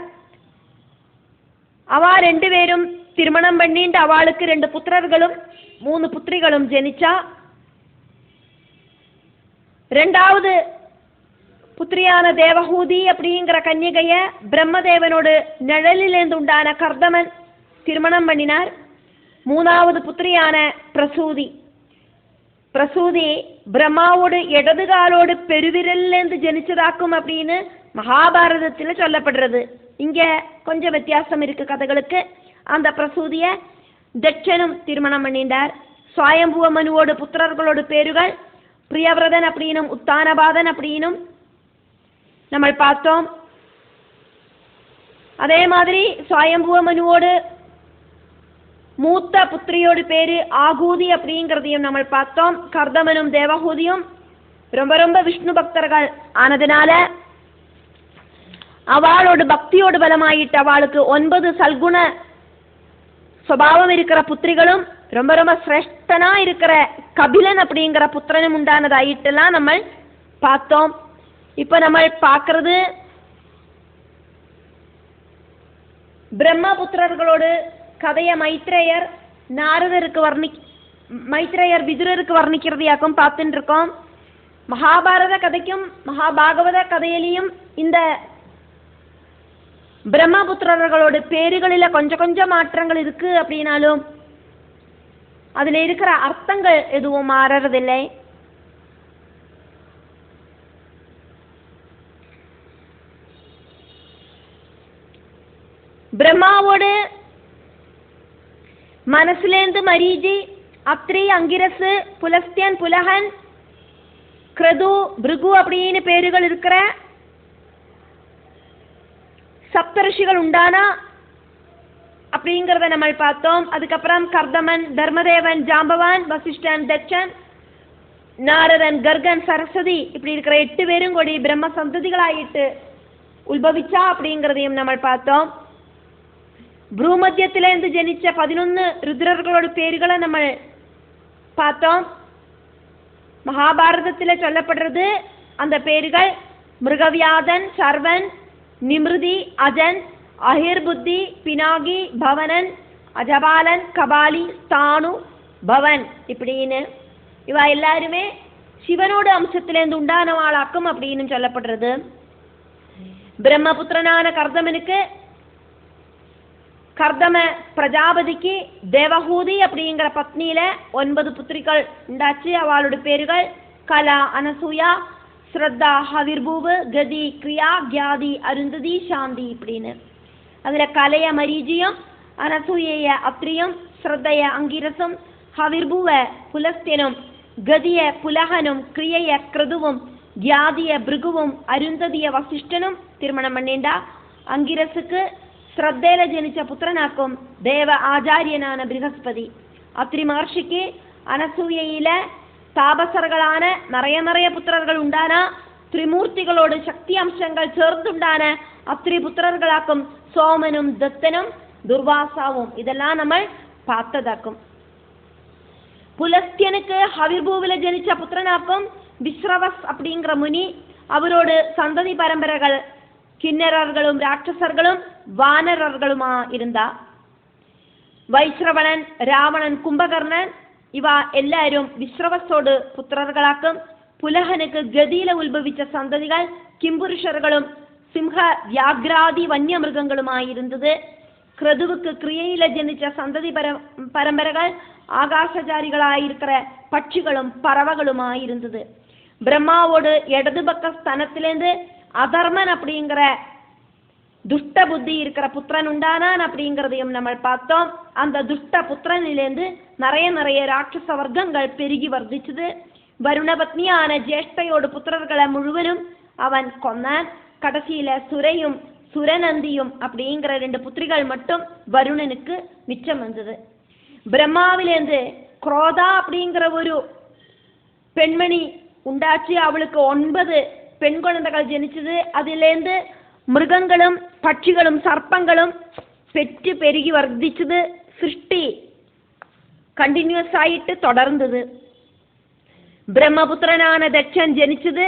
அவ 2 பேரும் திருமணம் பண்ணிட்டு அவளுக்கு 2 புத்திரர்களும் 3 புத்திரிகளும் ஜனிச்சா. 2வது புத்திரியான தேவஹூதி அப்படிங்கிற கன்னிகைய பிரம்மதேவனோடு நிழலிலேந்து உண்டான கர்தமன் திருமணம் பண்ணினார். 3வது புத்திரியான பிரசூதி பிரம்மாவோடு இடது காலோடு பெருவிரல்லேருந்து ஜனிச்சதாக்கும் அப்படின்னு மகாபாரதத்தில் சொல்லப்படுறது. இங்க கொஞ்சம் வித்தியாசம் இருக்கு கதைகளுக்கு. அந்த பிரசூதிய தட்சனும் திருமணம் பண்ணிட்டார். சுவாயம்புவ மனுவோட புத்திரர்களோட பேருகள் பிரியவிரதன் அப்படின்னும் உத்தானபாதன் அப்படின்னும் நம்ம பார்த்தோம். அதே மாதிரி சுவாயம்புவ மனுவோடு மூத்த புத்திரியோட பேரு ஆகூதி அப்படிங்கிறதையும் நம்ம பார்த்தோம். கர்தமனும் தேவஹூதியும் ரொம்ப ரொம்ப விஷ்ணு பக்தர்கள் ஆனதுனால அவளோட பக்தியோடு பலமாயிட்டு அவளுக்கு 9 சல்குண சுபாவம் இருக்கிற புத்திரிகளும் ரொம்ப ரொம்ப சிரேஷ்டனா இருக்கிற கபிலன் அப்படிங்கிற புத்திரனும் உண்டானதாயிட்டுலாம் நம்ம பார்த்தோம். இப்ப நம்ம பார்க்கறது பிரம்மபுத்திரர்களோடு கதையை மைத்ரேயர் மைத்ரேயர் விதுரருக்கு வர்ணிக்கிறதையாக்கும் பார்த்துட்டு இருக்கோம். மகாபாரத கதைக்கும் மகாபாகவத கதையிலையும் இந்த பிரம்மபுத்திரர்களோட பேருகளில கொஞ்சம் கொஞ்சம் மாற்றங்கள் இருக்கு அப்படின்னாலும் அதுல இருக்கிற அர்த்தங்கள் எதுவும் மாறறதில்லை. பிரம்மாவோடு மனசுலேந்து மரீஜி, அத்ரி, அங்கிரசு, புலஸ்தியன், புலகன், கிரது, பிருகு அப்படின்னு பேருகள் இருக்கிற சப்தரிஷிகள் உண்டானா அப்படிங்கிறத நம்ம பார்த்தோம். அதுக்கப்புறம் கர்தமன், தர்மதேவன், ஜாம்பவான், வசிஷ்டன், தட்சன், நாரதன், கர்கன், சரஸ்வதி இப்படி இருக்கிற 8 பேரும் கூடி பிரம்ம சந்ததிகளாயிட்டு உத்பவிச்சா அப்படிங்கிறதையும் நம்ம பார்த்தோம். பூமத்தியத்திலேருந்து ஜனிச்ச 11 ருத்ரர்களோட பேர்களை நம்ம பார்த்தோம். மகாபாரதத்தில் சொல்லப்படுறது அந்த பேர்கள் மிருகவியாதன், சர்வன், நிமிருதி, அஜன், அஹிர்புத்தி, பினாகி, பவனன், அஜபாலன், கபாலி, ஸ்தானு, பவன் இப்படின்னு இவ எல்லாருமே சிவனோட அம்சத்திலேருந்து உண்டானவாளாக்கும் அப்படின்னு சொல்லப்படுறது. பிரம்மபுத்திரனான கர்தமனுக்கு கர்தம பிரஜாபதிக்கு தேவஹூதி அப்படிங்கிற பத்னியில 9 புத்திரிகள் உண்டாச்சு. அவளோட பேர்கள் கலா, அனசூயா, ஸ்ரத்தா, ஹவிர்பூவு, கதி, கிரியா, கியாதி, அருந்ததி, சாந்தி இப்படின்னு. அதுல கலைய மரீஜியும், அனசூய அத்ரியும், ஸ்ரத்தைய அங்கிரசும், ஹவிர்பூவ புலஸ்தியனும், கதிய புலகனும், கிரியைய கிருதுவும், கியாதிய பிருகுவும், அருந்ததிய வசிஷ்டனும் திருமணம் பண்ணிண்டா. அங்கிரசுக்கு ஸ்ரத்தையில ஜனிச்ச புத்திரனாக்கும் தேவ ஆச்சாரியனான பிருகஸ்பதி. அத்ரி மகர்ஷிக்கு அனசூயில தாபசர்களான நிறைய புத்திரர்கள் உண்டானா. திரிமூர்த்திகளோடு சக்தி அம்சங்கள் சேர்ந்துண்டான அத்ரி புத்திரர்களாக்கும் சோமனும் தத்தனும் துர்வாசாவும் இதெல்லாம் நம்ம பார்த்ததாக்கும். புலஸ்தியனுக்கு ஹவிர்பூவில ஜனிச்ச புத்திரனாக்கும் விஸ்ரவஸ் அப்படிங்கிற முனி. அவரோடு சந்ததி பரம்பரைகள் கிண்ணறர்களும் ராட்சசர்களும் வானரர்களுமா இருந்தா. வைஸ்ரவணன், ராவணன், கும்பகர்ணன் இவா எல்லாரும் விஸ்ரவஸோடு புத்திரர்களாக்கும். புலகனுக்கு கதியில உத்பவிச்ச சந்ததிகள் கிம்புருஷர்களும் சிம்ஹ வியாக்ராதி வன்னிய மிருகங்களுமாயிருந்தது. கிருதுவுக்கு கிரியையில ஜனிச்ச சந்ததி பரம்பரைகள் ஆகாசஜாரிகளாயிருக்கிற பட்சிகளும் பறவைகளுமாயிருந்தது. பிரம்மாவோடு இடது பக்க ஸ்தனத்திலேருந்து அதர்மன் அப்படிங்கிற துஷ்ட புத்தி இருக்கிற புத்திரன் உண்டானான் அப்படிங்கிறதையும் நம்ம பார்த்தோம். அந்த துஷ்ட புத்திரனிலேருந்து நிறைய ராட்சச வர்க்கங்கள் பெருகி வர்த்திச்சது. வருணபத்னியான ஜேஷ்டையோடு புத்திரர்களை முழுவதும் அவன் கொன்னான். கடைசியில சுரையும் சுரநந்தியும் அப்படிங்கிற 2 புத்திரிகள் மட்டும் வருணனுக்கு மிச்சம் வந்தது. பிரம்மாவிலேருந்து குரோதா அப்படிங்கிற ஒரு பெண்மணி உண்டாச்சு. அவளுக்கு 9 பெண் குழந்தைகள் ஜனிச்சது. அதிலேருந்து மிருகங்களும் பட்சிகளும் சர்ப்பங்களும் பெற்று பெருகி வர்த்திச்சது. சிருஷ்டி கண்டினியூஸ் ஆயிட்டு தொடர்ந்தது. பிரம்மபுத்திரனான தட்சன் ஜனிச்சது.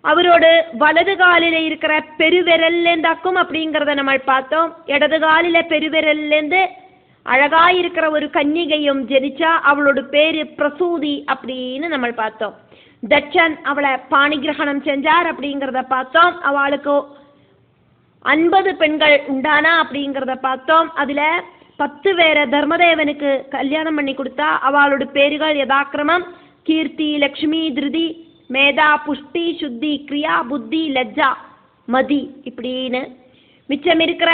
அவரோடு வலது காலில இருக்கிற பெருவிரல்லேந்தாக்கும் அப்படிங்கிறத நம்ம பார்த்தோம். இடது காலில பெருவிரல்லேருந்து அழகாயிருக்கிற ஒரு கன்னிகையும் ஜனிச்சா. அவளோட பேரு பிரசூதி அப்படின்னு நம்ம பார்த்தோம். தட்சன் அவளை பாணிகிரகணம் செஞ்சார் அப்படிங்கிறத பார்த்தோம். அவளுக்கு 50 பெண்கள் உண்டானா அப்படிங்கிறத பார்த்தோம். அதுல 10 பேரை தர்மதேவனுக்கு கல்யாணம் பண்ணி கொடுத்தா. அவளோட பேர்கள் யதாக்கிரமம் கீர்த்தி, லக்ஷ்மி, திருதி, மேதா, புஷ்டி, சுத்தி, கிரியா, புத்தி, லஜ்ஜா, மதி இப்படின்னு. மிச்சம் இருக்கிற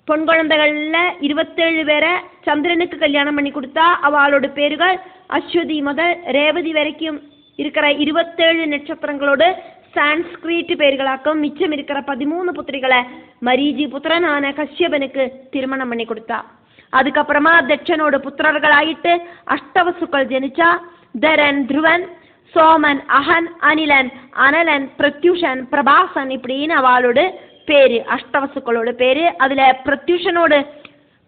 பொன் குழந்தைகள்ல 27 பேரை சந்திரனுக்கு கல்யாணம் பண்ணி கொடுத்தா. அவளோட பேர்கள் அஸ்வதி முதல் ரேவதி வரைக்கும் இருக்கிற 27 நட்சத்திரங்களோடு சான்ஸ்கிரிட் பேர்களாக்கும். மிச்சம் இருக்கிற 13 புத்திரிகளை மரீஜி புத்திரனான கஷ்யபனுக்கு திருமணம் பண்ணி கொடுத்தா. அதுக்கப்புறமா தட்சனோட புத்திரர்களாயிட்டு அஷ்டவசுக்கள் ஜனிச்சா. தரன், துருவன், சோமன், அகன், அனிலன், அனலன், பிரத்யுஷன், பிரபாசன் இப்படின்னு அவளோட பேரு, அஷ்டவசுக்களோட பேரு. அதுல பிரத்யுஷனோட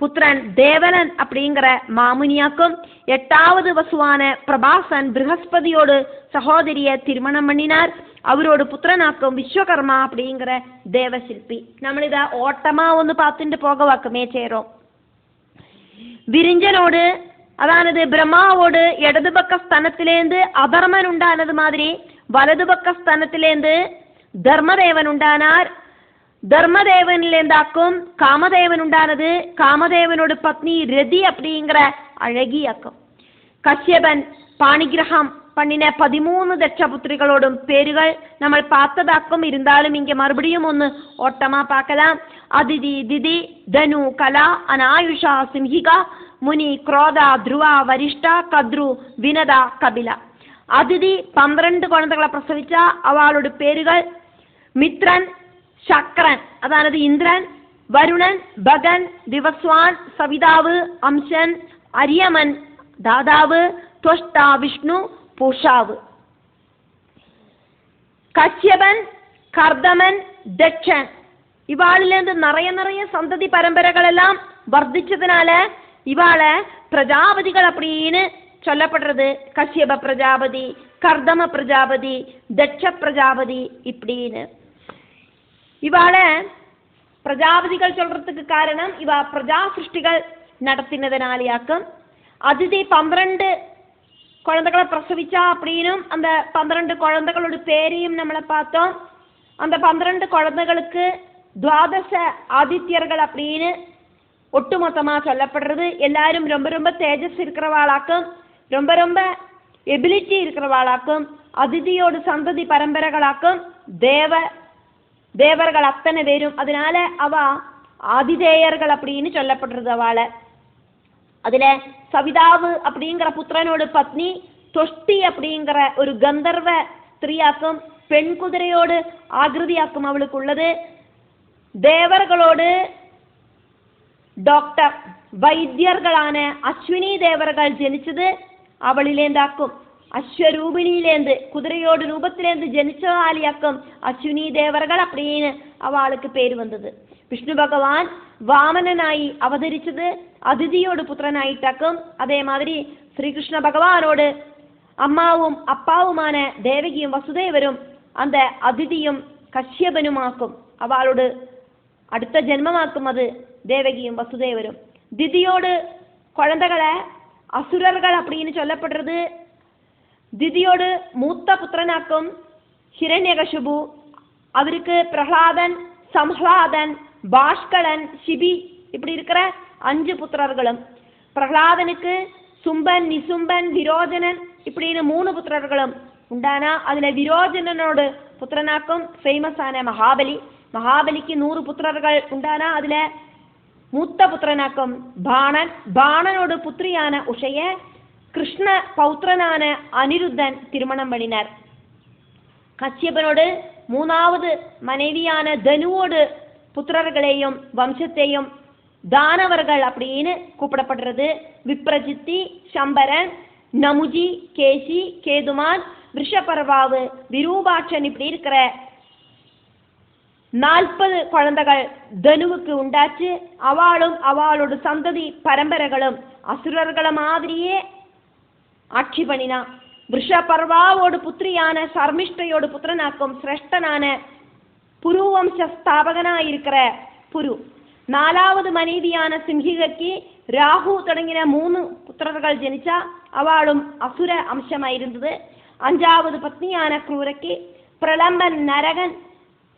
புத்திரன் தேவலன் அப்படிங்கிற மாமுனியாக்கும். 8வது வசுவான பிரபாசன் ப்ரஹஸ்பதியோடு சகோதரிய திருமணம் பண்ணினார். அவரோட புத்திரனாக்கும் விஸ்வகர்மா அப்படிங்கிற தேவசிற்பி. നമ്മളിതാ ഓട്ടമാ ഒന്ന് பார்த்துட்டு போகவாக்குமே சேரும். விரிஞ்சனோடு அதானது பிரம்மாவோடு இடது பக்க ஸ்தானத்திலேந்து அதர்மன் உண்டானது மாதிரி வலது பக்க ஸ்தானத்திலேந்து தர்மதேவன் உண்டானார். தர்மதேவனிலேந்தாக்கும் காமதேவன் உண்டானது. காமதேவனோட பத்னி ரதி அப்படிங்கிற அழகியாக்கும். கஷ்யபன் பாணிகிரகம் பண்ணின 13 தட்சபுத்திரிகளோடும் பேருகள் நம்ம பார்த்ததாக்கும். இருந்தாலும் இங்க மறுபடியும் ஒன்று ஓட்டமா பார்க்கலாம். அதிதி, திதி, தனு, கலா, அனாயுஷா, சிம்ஹிகா, முனி, குரோதா, த்ருவா, வரிஷ்டா, கத்ரு, வினதா, கபிலா. அதிதி 12 குழந்தைகளை பிரசவிச்சா. அவளோட பேருகள் மித்ரன், சக்கரன் அதானது இந்திரன், வருணன், பகன், திவஸ்வான், சவிதாவு, அம்சன், அரியமன், தாதாவு, துவஷ்டா, விஷ்ணு, பூஷாவு. கஷ்யபன், கர்தமன், தட்சன் இவாளிலேருந்து நிறைய சந்ததி பரம்பரைகள் எல்லாம் வர்த்திச்சதுனால இவாளை பிரஜாபதிகள் அப்படின்னு சொல்லப்படுறது. கஷ்யப பிரஜாபதி, கர்தம பிரஜாபதி, தட்ச பிரஜாபதி இப்படின்னு. இவாளை பிரஜாபதிகள் சொல்றதுக்கு காரணம் இவ பிரஜா சிருஷ்டிகள் நடத்தினதுனாலேயாக்கும். அதிதி 12 குழந்தைகளை பிரசவிச்சா அப்படின்னும் அந்த 12 குழந்தைகளோட பேரையும் நம்மளை பார்த்தோம். அந்த 12 குழந்தைகளுக்கு துவாதச ஆதித்யர்கள் அப்படின்னு ஒட்டுமொத்தமாக சொல்லப்படுறது. எல்லாரும் ரொம்ப தேஜஸ் இருக்கிறவாளாக்கும், ரொம்ப எபிலிட்டி இருக்கிறவாளாக்கும், அதிதியோட சந்ததி பரம்பரைகளாக்கும், தேவர்கள் அத்தனை பேரும். அதனால அவ ஆதிதேயர்கள் அப்படின்னு சொல்லப்படுறது அவளை. அதுல சவிதாவு அப்படிங்கிற புத்திரனோட பத்னி தொஷ்டி அப்படிங்கிற ஒரு கந்தர்வ ஸ்திரீயாக்கும், பெண் குதிரையோடு ஆகிருதியாக்கும் அவளுக்கு உள்ளது. தேவர்களோடு டாக்டர் வைத்தியர்களான அஸ்வினி தேவர்கள் ஜனிச்சது அவளிலேந்தாக்கும். அஸ்வரூபிணியிலேந்து குதிரையோடு ரூபத்திலேந்து ஜனிச்சாலியாக்கும் அஸ்வினி தேவர்கள் அப்படின்னு அவளுக்கு பேர் வந்தது. விஷ்ணு பகவான் வாமனனாயி அவதரிச்சது அதிதியோடு புத்திரனாயிட்டாக்கும். அதே மாதிரி ஸ்ரீகிருஷ்ண பகவானோடு அம்மாவும் அப்பாவுமான தேவகியும் வசுதேவரும் அந்த அதிதியும் கஷ்யபனுமாக்கும். அவளோடு அடுத்த ஜென்மமாக்கும் அது தேவகியும் வசுதேவரும். திதியோடு குழந்தைகளை அசுரர்கள் அப்படின்னு சொல்லப்படுறது. திதியோடு மூத்த புத்திரனாக்கும் ஹிரண்யகசுபு. அவருக்கு பிரஹ்லாதன், சம்ஹ்லாதன், பாஷ்கலன், சிபி இப்படி இருக்கிற 5 புத்திரர்களும். பிரஹ்லாதனுக்கு சும்பன், நிசும்பன், விரோஜனன் இப்படின்னு 3 புத்திரர்களும் உண்டானா. அதுல விரோஜனனோட புத்திரனாக்கும் ஃபேமஸான மகாபலி. மகாபலிக்கு 100 புத்திரர்கள் உண்டானா. அதுல மூத்த புத்திரனாக்கும் பாணன். பாணனோட புத்திரியான உஷைய கிருஷ்ண பௌத்திரனான அனிருத்தன் திருமணம் பண்ணினார். கஷ்யபனோடு 3வது மனைவியான தனுவோடு புத்திரர்களையும் வம்சத்தையும் தானவர்கள் அப்படின்னு கூப்பிடப்படுறது. விப்ரஜித்தி, சம்பரன், நமுஜி, கேசி, கேதுமான், விஷபர்வாவு, விரூபாட்சன் இப்படி இருக்கிற 40 குழந்தைகள் தனுவுக்கு உண்டாச்சு. அவளும் அவளோட சந்ததி பரம்பரைகளும் அசுரர்களை மாதிரியே ஆட்சி பண்ணினா. விஷபர்வாவோட புத்திரியான சர்மிஷ்டையோட புத்திரனாக்கும் சிரேஷ்டனான புருவம்ச ஸ்தாபகனா இருக்கிற புரு. 4வது மனைவியான சிம்ஹிகைக்கு ராகு தொடங்கின 3 புத்திரர்கள் ஜனிச்சா. அவளும் அசுர அம்சமாயிருந்தது. 5வது பத்னியான குரூரக்கு பிரலம்பன், நரகன்,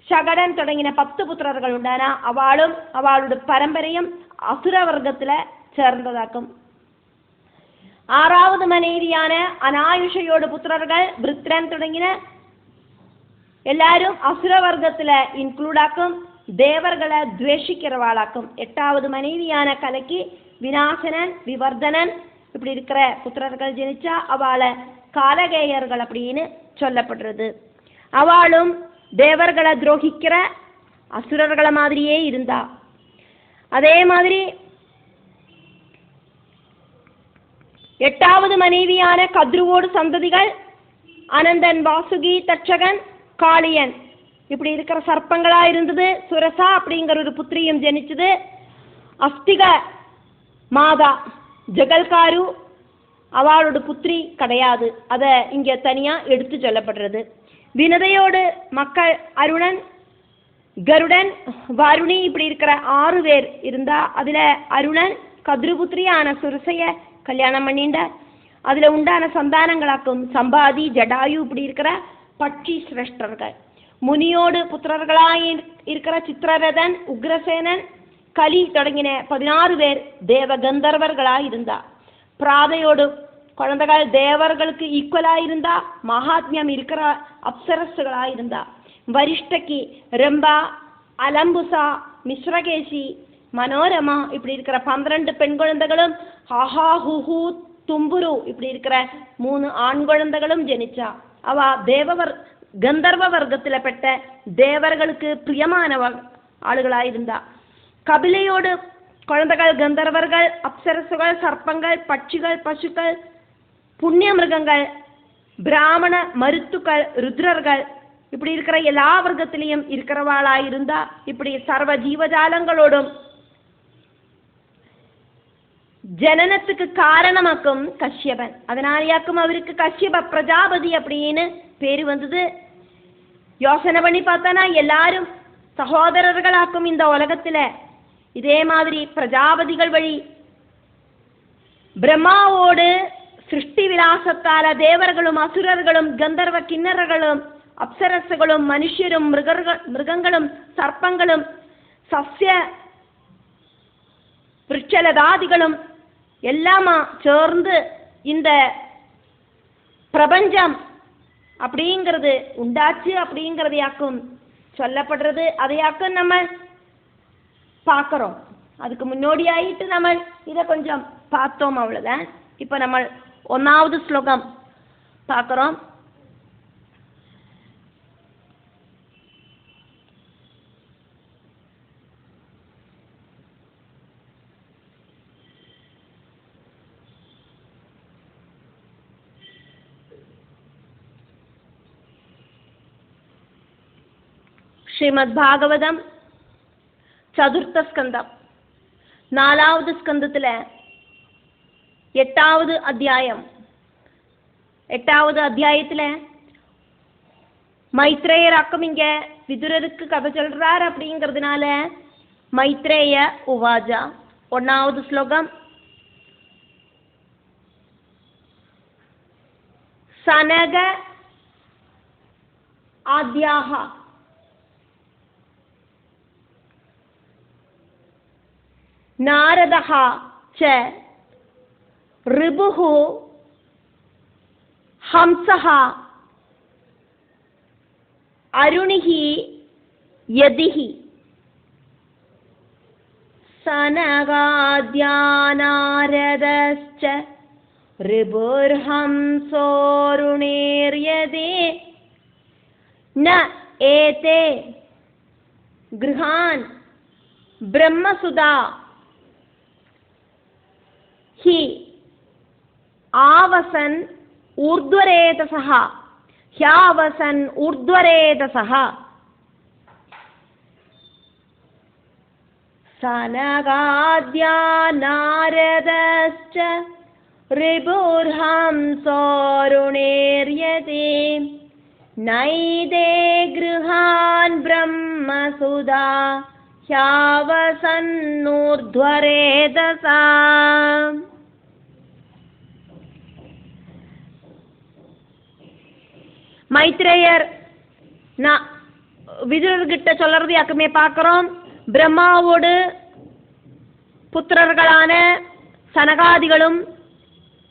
சகடன் தொடங்கின 10 புத்திரர்கள் உண்டானா. அவளும் அவளோட பரம்பரையும் அசுர வர்க்கத்துல சேர்ந்ததாக்கும். 6வது மனைவியான அனாயுஷையோட புத்திரர்கள் விருத்ரன் தொடங்கின எல்லாரும் அசுர வர்க்கத்துல இன்க்ளூட் ஆக்கும். தேவர்களை துவேஷிக்கிறவாளாக்கும். 8வது மனைவியான கலைக்கு விநாசனன், விவர்தனன் இப்படி இருக்கிற புத்திரர்கள் ஜனிச்சா. அவளை காலகேயர்கள் அப்படின்னு சொல்லப்படுறது. அவளும் தேவர்களை துரோகிக்கிற அசுரர்களை மாதிரியே இருந்தா. அதே மாதிரி 8வது மனைவியான கத்ருவோடு சந்ததிகள் அனந்தன், வாசுகி, தட்சகன், காளியன் இப்படி இருக்கிற சர்ப்பங்களா இருந்தது. சுரசா அப்படிங்கிற ஒரு புத்திரியும் ஜனிச்சது. அஸ்திக மாதா ஜகல்காரு அவளோட புத்திரி கிடையாது. அதை இங்க தனியா எடுத்து சொல்லப்படுறது. வினதையோடு மக்கள் அருணன், கருடன், வாருணி இப்படி இருக்கிற 6 பேர் இருந்தா. அதுல அருணன் கத்ருபுத்திரியான சுரசைய கல்யாணம் பண்ணிண்ட. அதுல உண்டான சந்தானங்களாக்கும் சம்பாதி, ஜடாயு இப்படி இருக்கிற பட்சி சிரேஷ்டர்கள். முனியோடு புத்திரர்களாய் இருக்கிற சித்திரரதன், உக்ரசேனன், கலி தொடங்கின 16 பேர் தேவ கந்தர்வர்களாய் இருந்தா. பிராதையோடு குழந்தைகள் தேவர்களுக்கு ஈக்குவலாக இருந்தா. மகாத்மியம் இருக்கிற அப்சரஸ்களாக இருந்தா. வரிஷ்டகி, ரம்பா, அலம்புசா, மிஸ்ரகேசி, மனோரமா இப்படி இருக்கிற 12 பெண் குழந்தைகளும், ஹஹா, ஹுஹு, தும்புரு இப்படி இருக்கிற 3 ஆண் குழந்தைகளும் ஜனிச்சா. அவ தேவவர் கந்தர்வ வர்க்கத்தில் பெற்ற தேவர்களுக்கு பிரியமான ஆளுகளாயிருந்தா. கபிலையோடு குழந்தைகள் கந்தர்வர்கள், அப்சரசுகள், சர்ப்பங்கள், பட்சிகள், பசுக்கள், புண்ணிய மிருகங்கள், பிராமண மருத்துக்கள், ருத்ரர்கள் இப்படி இருக்கிற எல்லா வர்க்கத்திலையும் இருக்கிறவாளாயிருந்தா. இப்படி சர்வ ஜீவஜாலங்களோடும் ஜனனத்துக்கு காரணமாக்கும் கஷ்யபன். அதனாலயாக்கும் அவருக்கு கஷ்யப பிரஜாபதி அப்படின்னு பேரு வந்தது. யோசனை பண்ணி பார்த்தானா எல்லாரும் சகோதரர்களாக்கும் இந்த உலகத்துல. இதே மாதிரி பிரஜாபதிகள் வழி பிரம்மாவோடு சிருஷ்டி விலாசத்தால தேவர்களும் அசுரர்களும் கந்தர்வ கிண்ணறர்களும் அப்சரசுகளும் மனுஷரும் மிருகங்களும் சர்ப்பங்களும் சஸ்ய விருட்சலதாதிகளும் எல்லாமா சேர்ந்து இந்த பிரபஞ்சம் அப்படிங்கிறது உண்டாச்சு அப்படிங்கிறதையாக்கும் சொல்லப்படுறது. அதையாக்கும் நம்ம பார்க்குறோம். அதுக்கு முன்னோடியாயிட்டு நம்ம இதை கொஞ்சம் பார்த்தோம், அவ்வளோதான். இப்போ நம்ம 1வது ஸ்லோகம் பார்க்குறோம். ஸ்ரீமத் பாகவதம் 4th ஸ்கந்தம் 4வது ஸ்கந்தத்தில் 8வது அத்தியாயம். 8வது அத்தியாயத்தில் மைத்ரேயராக்கம் இங்க விதுரருக்கு கதை சொல்றார். அப்படிங்கிறதுனால மைத்ரேய உவாஜா 1வது ஸ்லோகம். சனக ஆத்யாஹ நாரதஹ ச ரிபுஹ ஹம்சஹ அருணிஹி யதிஹி சனகாத்யா நாரதஸ்ச ரிபுர்ஹம்சோருணேர்யதே ந ஏதே கிருஹான் பிரம்மசுதா ஹி ஆவசன் ஊர்த்வரேதசஹ ஹ்யாவசன் ஊர்த்வரேதசஹ சனகாத்யா நாரதஸ்ச ரிபுர்ஹம்சோருணேர்யதே நைதே கிருஹான் பிரம்மசுதா ஹ்யாவசன்னூர்த்வரேதசா. மைத்ரேயர் விதுரர்கிட்ட சொல்றது யாக்குமே பார்க்கிறோம். பிரம்மாவோடு புத்திரர்களான சனகாதிகளும்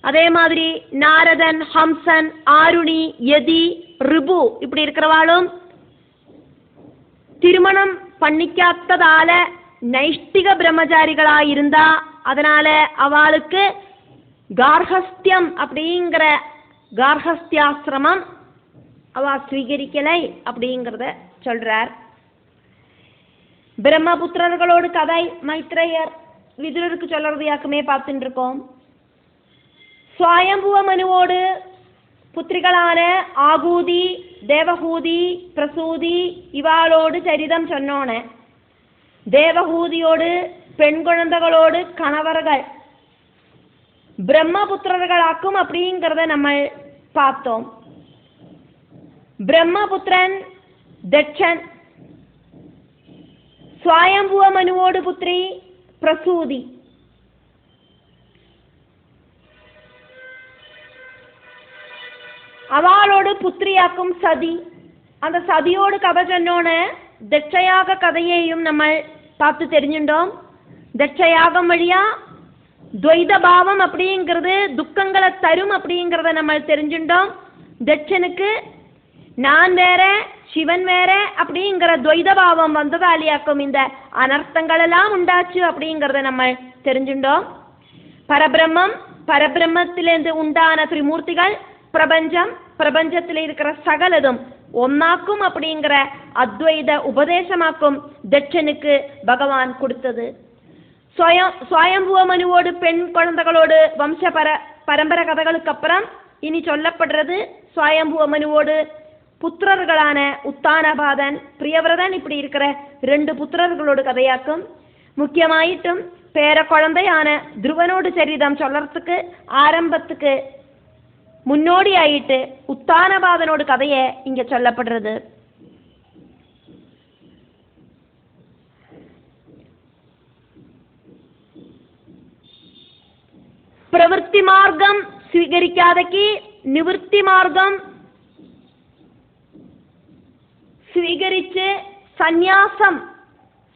அதே மாதிரி நாரதன், ஹம்சன், ஆருணி, யதி, ரிபு இப்படி இருக்கிறவாளும் திருமணம் பண்ணிக்காத்ததால நைஷ்டிக பிரம்மச்சாரிகளாயிருந்தா. அதனால அவளுக்கு கார்ஹஸ்தியம் அப்படிங்கிற கார்ஹஸ்தியாசிரமம் அவா ஸ்வீகரிக்கலை அப்படிங்கிறத சொல்றார். பிரம்மபுத்திரர்களோடு கதை மைத்ரேயர் விதுரருக்கு சொல்றது யாக்குமே பார்த்துட்டு இருக்கோம். சுவாயம்புவ மனுவோடு புத்திரிகளான ஆகூதி, தேவஹூதி, பிரசூதி இவாளோடு சரிதம் சொன்னோன, தேவஹூதியோடு பெண் குழந்தைகளோடு கணவர்கள் பிரம்மபுத்திரர்களாக்கும் அப்படிங்கிறத நம்ம பார்த்தோம். பிரம்மபுத்திரன் தட்சன், சுவாயம்புவ மனுவோடு புத்திரி பிரசூதி. அவளோடு புத்திரியாக்கும் சதி. அந்த சதியோடு கதை சொன்னோன தட்சயாக கதையையும் நம்ம பார்த்து தெரிஞ்சுட்டோம். தட்சயாகம் வழியா துவைத பாவம் அப்படிங்கிறது துக்கங்களை தரும் அப்படிங்கிறத நம்ம தெரிஞ்சுட்டோம். தட்சனுக்கு நான் வேற சிவன் வேற அப்படிங்கிற துவைத பாவம் வந்ததாலியாக்கும் இந்த அனர்த்தங்கள் எல்லாம் உண்டாச்சு அப்படிங்கிறத நம்ம தெரிஞ்சுட்டோம். பரபிரம்மம், பரபிரம்மத்திலிருந்து உண்டான திரிமூர்த்திகள், பிரபஞ்சம், பிரபஞ்சத்தில் இருக்கிற சகலதும் ஒன்னாக்கும் அப்படிங்கிற அத்வைத உபதேசமாக்கும் தட்சனுக்கு பகவான் கொடுத்தது. சுவாயம்புவ மனுவோடு பெண் குழந்தைகளோடு வம்ச பரம்பரை கதைகளுக்கு அப்புறம் இனி சொல்லப்படுறது சுவாயம்புவ மனுவோடு புத்திரர்களான உத்தானபாதன், பிரியவிரதன் இப்படி இருக்கிற 2 புத்திரர்களோடு கதையாக்கும். முக்கியமாயிட்டும் பேர குழந்தையான துருவனோடு சரிதம் சொல்லறதுக்கு ஆரம்பத்துக்கு முன்னோடி ஆயிட்டு உத்தானபாதனோடு கதையை இங்க சொல்லப்படுறது. പ്രവൃത്തി മാർഗം സ്വീകരിക്കാതെക്ക് നിവൃത്തി മാർഗം സ്വീകരിച്ച് സന്യാസം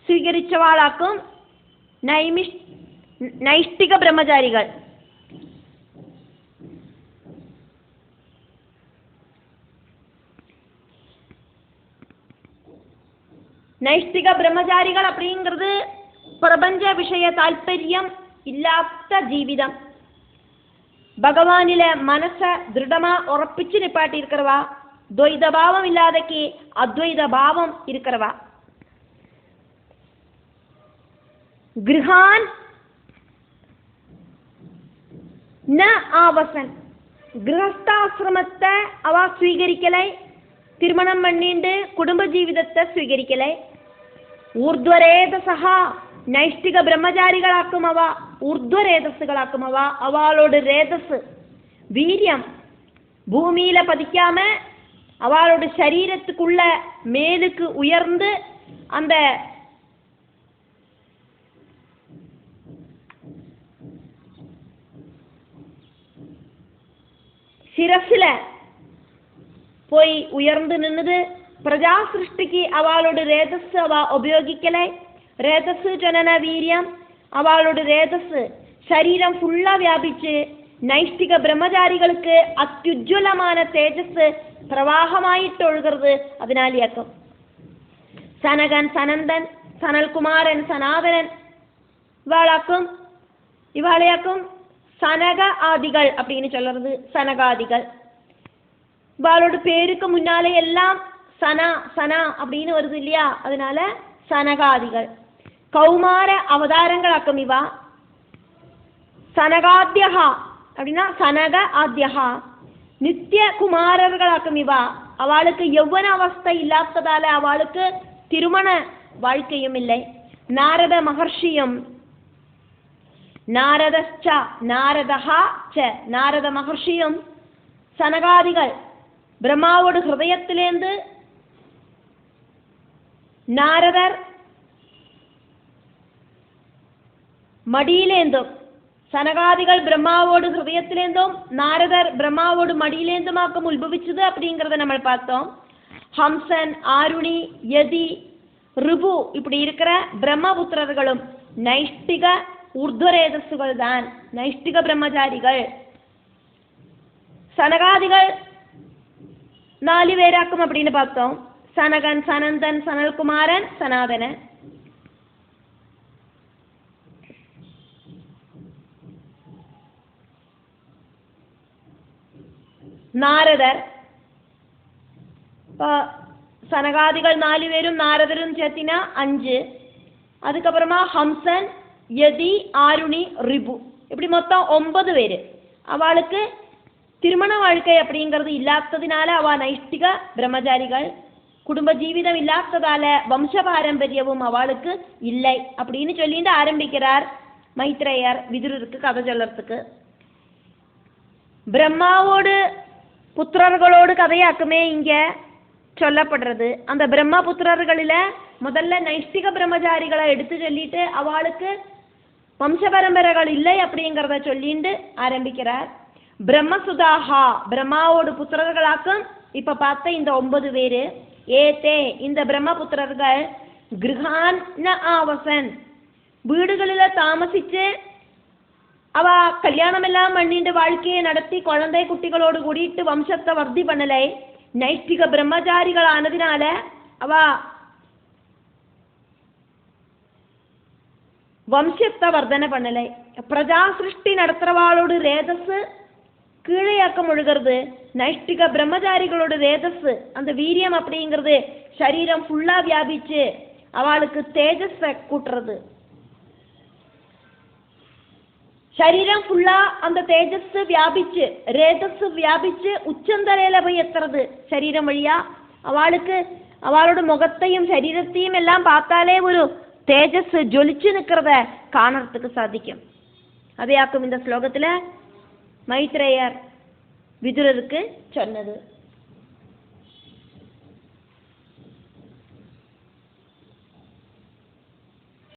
സ്വീകരിച്ചവാളാക്കും നൈഷ്ഠിക ബ്രഹ്മചാരികൾ. നൈഷ്ഠിക ബ്രഹ്മചാരികൾ அப்படிங்கிறது பிரபஞ்ச விஷய தால்பரியம் இல்லாத ஜீவிதம், பகவானில மனச திருடமா உറപ്പിச்சு நிப்பாட்டி இருக்கிறவா, துவைத பாவம் இல்லாதக்கு அத்வைத பாவம் இருக்கிறவா. கிரகான் ந ஆவசன், கிரகஸ்தாசிரமத்தை அவ ஸ்வீகரிக்கலை, திருமணம் பண்ணிண்டு குடும்ப ஜீவிதத்தை ஸ்வீகரிக்கலை. ഊർധ്വരേതസഹ, നൈഷ്ഠിക ബ്രഹ്മചാരികളാക്കും അവ, ഊർധ്വരേതസ്സുകളാക്കും അവ. അവളോട് രേതസ് വീര്യം பூமியில பதிக்காம அவளோட சரீரத்துக்குள்ள மேலுக்கு உயர்ந்து அந்த சிரசில போய் உயர்ந்து நின்னுது. பிரஜா சிருஷ்டிக்கு அவளோட ரேதஸ் அவ உபயோகிக்கலை. ரேதஸ் ஜனன வீரியம், அவளோட ரேதஸ் சரீரம் ஃபுல்லா வியாபிச்சு நைஷ்டிக பிரம்மச்சாரிகளுக்கு அத்யுஜ்வலமான தேஜஸ் பிரவாகமாயிட்டு ஒழுகிறது. அதனாலியாக்கும் சனகன், சனந்தன், சனல்குமாரன், சனாதனன் இவாளையாக்கும் சனக ஆதிகள் அப்படின்னு சொல்றது. சனகாதிகள் இவாளோட பேருக்கு முன்னாலே எல்லாம் சனா சனா அப்படின்னு வருது இல்லையா, அதனால சனகாதிகள். கௌமார அவதாரங்களாக்கும் இவா. சனகாத்யகா அப்படின்னா சனக ஆத்யகா. நித்திய குமாரர்களாக்கும் இவா. அவளுக்கு யௌவன அவஸ்தை இல்லாததால அவளுக்கு திருமண வாழ்க்கையும் இல்லை. நாரத மகர்ஷியும் நாரதச்ச நாரதஹா ச, நாரத மகர்ஷியும் சனகாதிகள் பிரம்மாவோட ஹிருதயத்திலேந்து நாரதர் மடியிலேந்தும், சனகாதிகள் பிரம்மாவோடு ஹிருதயத்திலேந்தும் நாரதர் பிரம்மாவோடு மடியிலேந்துமாக்கும் உத்பவிச்சது அப்படிங்கிறத நம்ம பார்த்தோம். ஹம்சன், ஆருணி, யதி, ரிபு இப்படி இருக்கிற பிரம்மபுத்திரர்களும் நைஷ்டிக ஊர்த்வரேதஸ்ஸுகள் தான், நைஷ்டிக பிரம்மச்சாரிகள். சனகாதிகள் 4 பேராக்கும் அப்படின்னு பார்த்தோம். சனகன், சனந்தன், சனல்குமாரன், சனாதனன். நாரதர் இப்போ சனகாதிகள் 4 பேரும் நாரதரும் சேர்த்தினா 5. அதுக்கப்புறமா ஹம்சன், யதி, ஆருணி, ரிபு, இப்படி மொத்தம் 9 பேர். அவளுக்கு திருமண வாழ்க்கை அப்படிங்கிறது இல்லாததினால அவ நைஷ்டிக பிரம்மச்சாரிகள். குடும்ப ஜீவிதம் இல்லாததால வம்ச பாரம்பரியமும் அவளுக்கு இல்லை அப்படின்னு சொல்லிட்டு ஆரம்பிக்கிறார் மைத்ரேயர் விதுரருக்கு கதை சொல்லறதுக்கு. பிரம்மாவோடு புத்திரர்களோடு கதையாக்குமே இங்க சொல்லப்படுறது. அந்த பிரம்மா புத்திரர்களில் முதல்ல நைஷ்டிக பிரம்மச்சாரிகளை எடுத்து சொல்லிட்டு அவளுக்கு வம்ச பரம்பரைகள் இல்லை அப்படிங்கிறத சொல்லிட்டு ஆரம்பிக்கிறார். பிரம்மசுதாஹா, பிரம்மாவோடு புத்திரர்களாக்கும் இப்ப பார்த்த இந்த 9 பேரு. ஏதே, இந்த பிரம்மபுத்திரர்கள் கிருஹான் ந ஆவசன், வீடுகளில தாமசிச்சு அவ கல்யாணம் எல்லாம் பண்ணிட்டு வாழ்க்கையை நடத்தி குழந்தை குட்டிகளோடு கூடிட்டு வம்சத்தை வர்த்தி பண்ணலை. நைஷ்டிக பிரம்மச்சாரிகள் ஆனதினால அவ வம்சத்தை வர்த்தனை பண்ணலை. பிரஜா சிருஷ்டி நடத்துறவாளோடு ரேதஸ் கீழையாக்கம் ஒழுகிறது. நைஷ்டிக பிரம்மச்சாரிகளோட ரேதஸ் அந்த வீரியம் அப்படிங்கிறது சரீரம் ஃபுல்லா வியாபிச்சு அவளுக்கு தேஜஸை கூட்டுறது. சரீரம் ஃபுல்லா அந்த தேஜஸ் வியாபிச்சு ரேதஸ் வியாபிச்சு உச்சந்தரையில போய் எத்துறது சரீரம் வழியா. அவளுக்கு அவளோட முகத்தையும் சரீரத்தையும் எல்லாம் பார்த்தாலே ஒரு தேஜஸ் ஜொலிச்சு நிற்கிறத காணறதுக்கு சாதிக்கும். அதையாக்கும் இந்த ஸ்லோகத்துல மைத்ரேயர் விதுரருக்கு சொன்னது.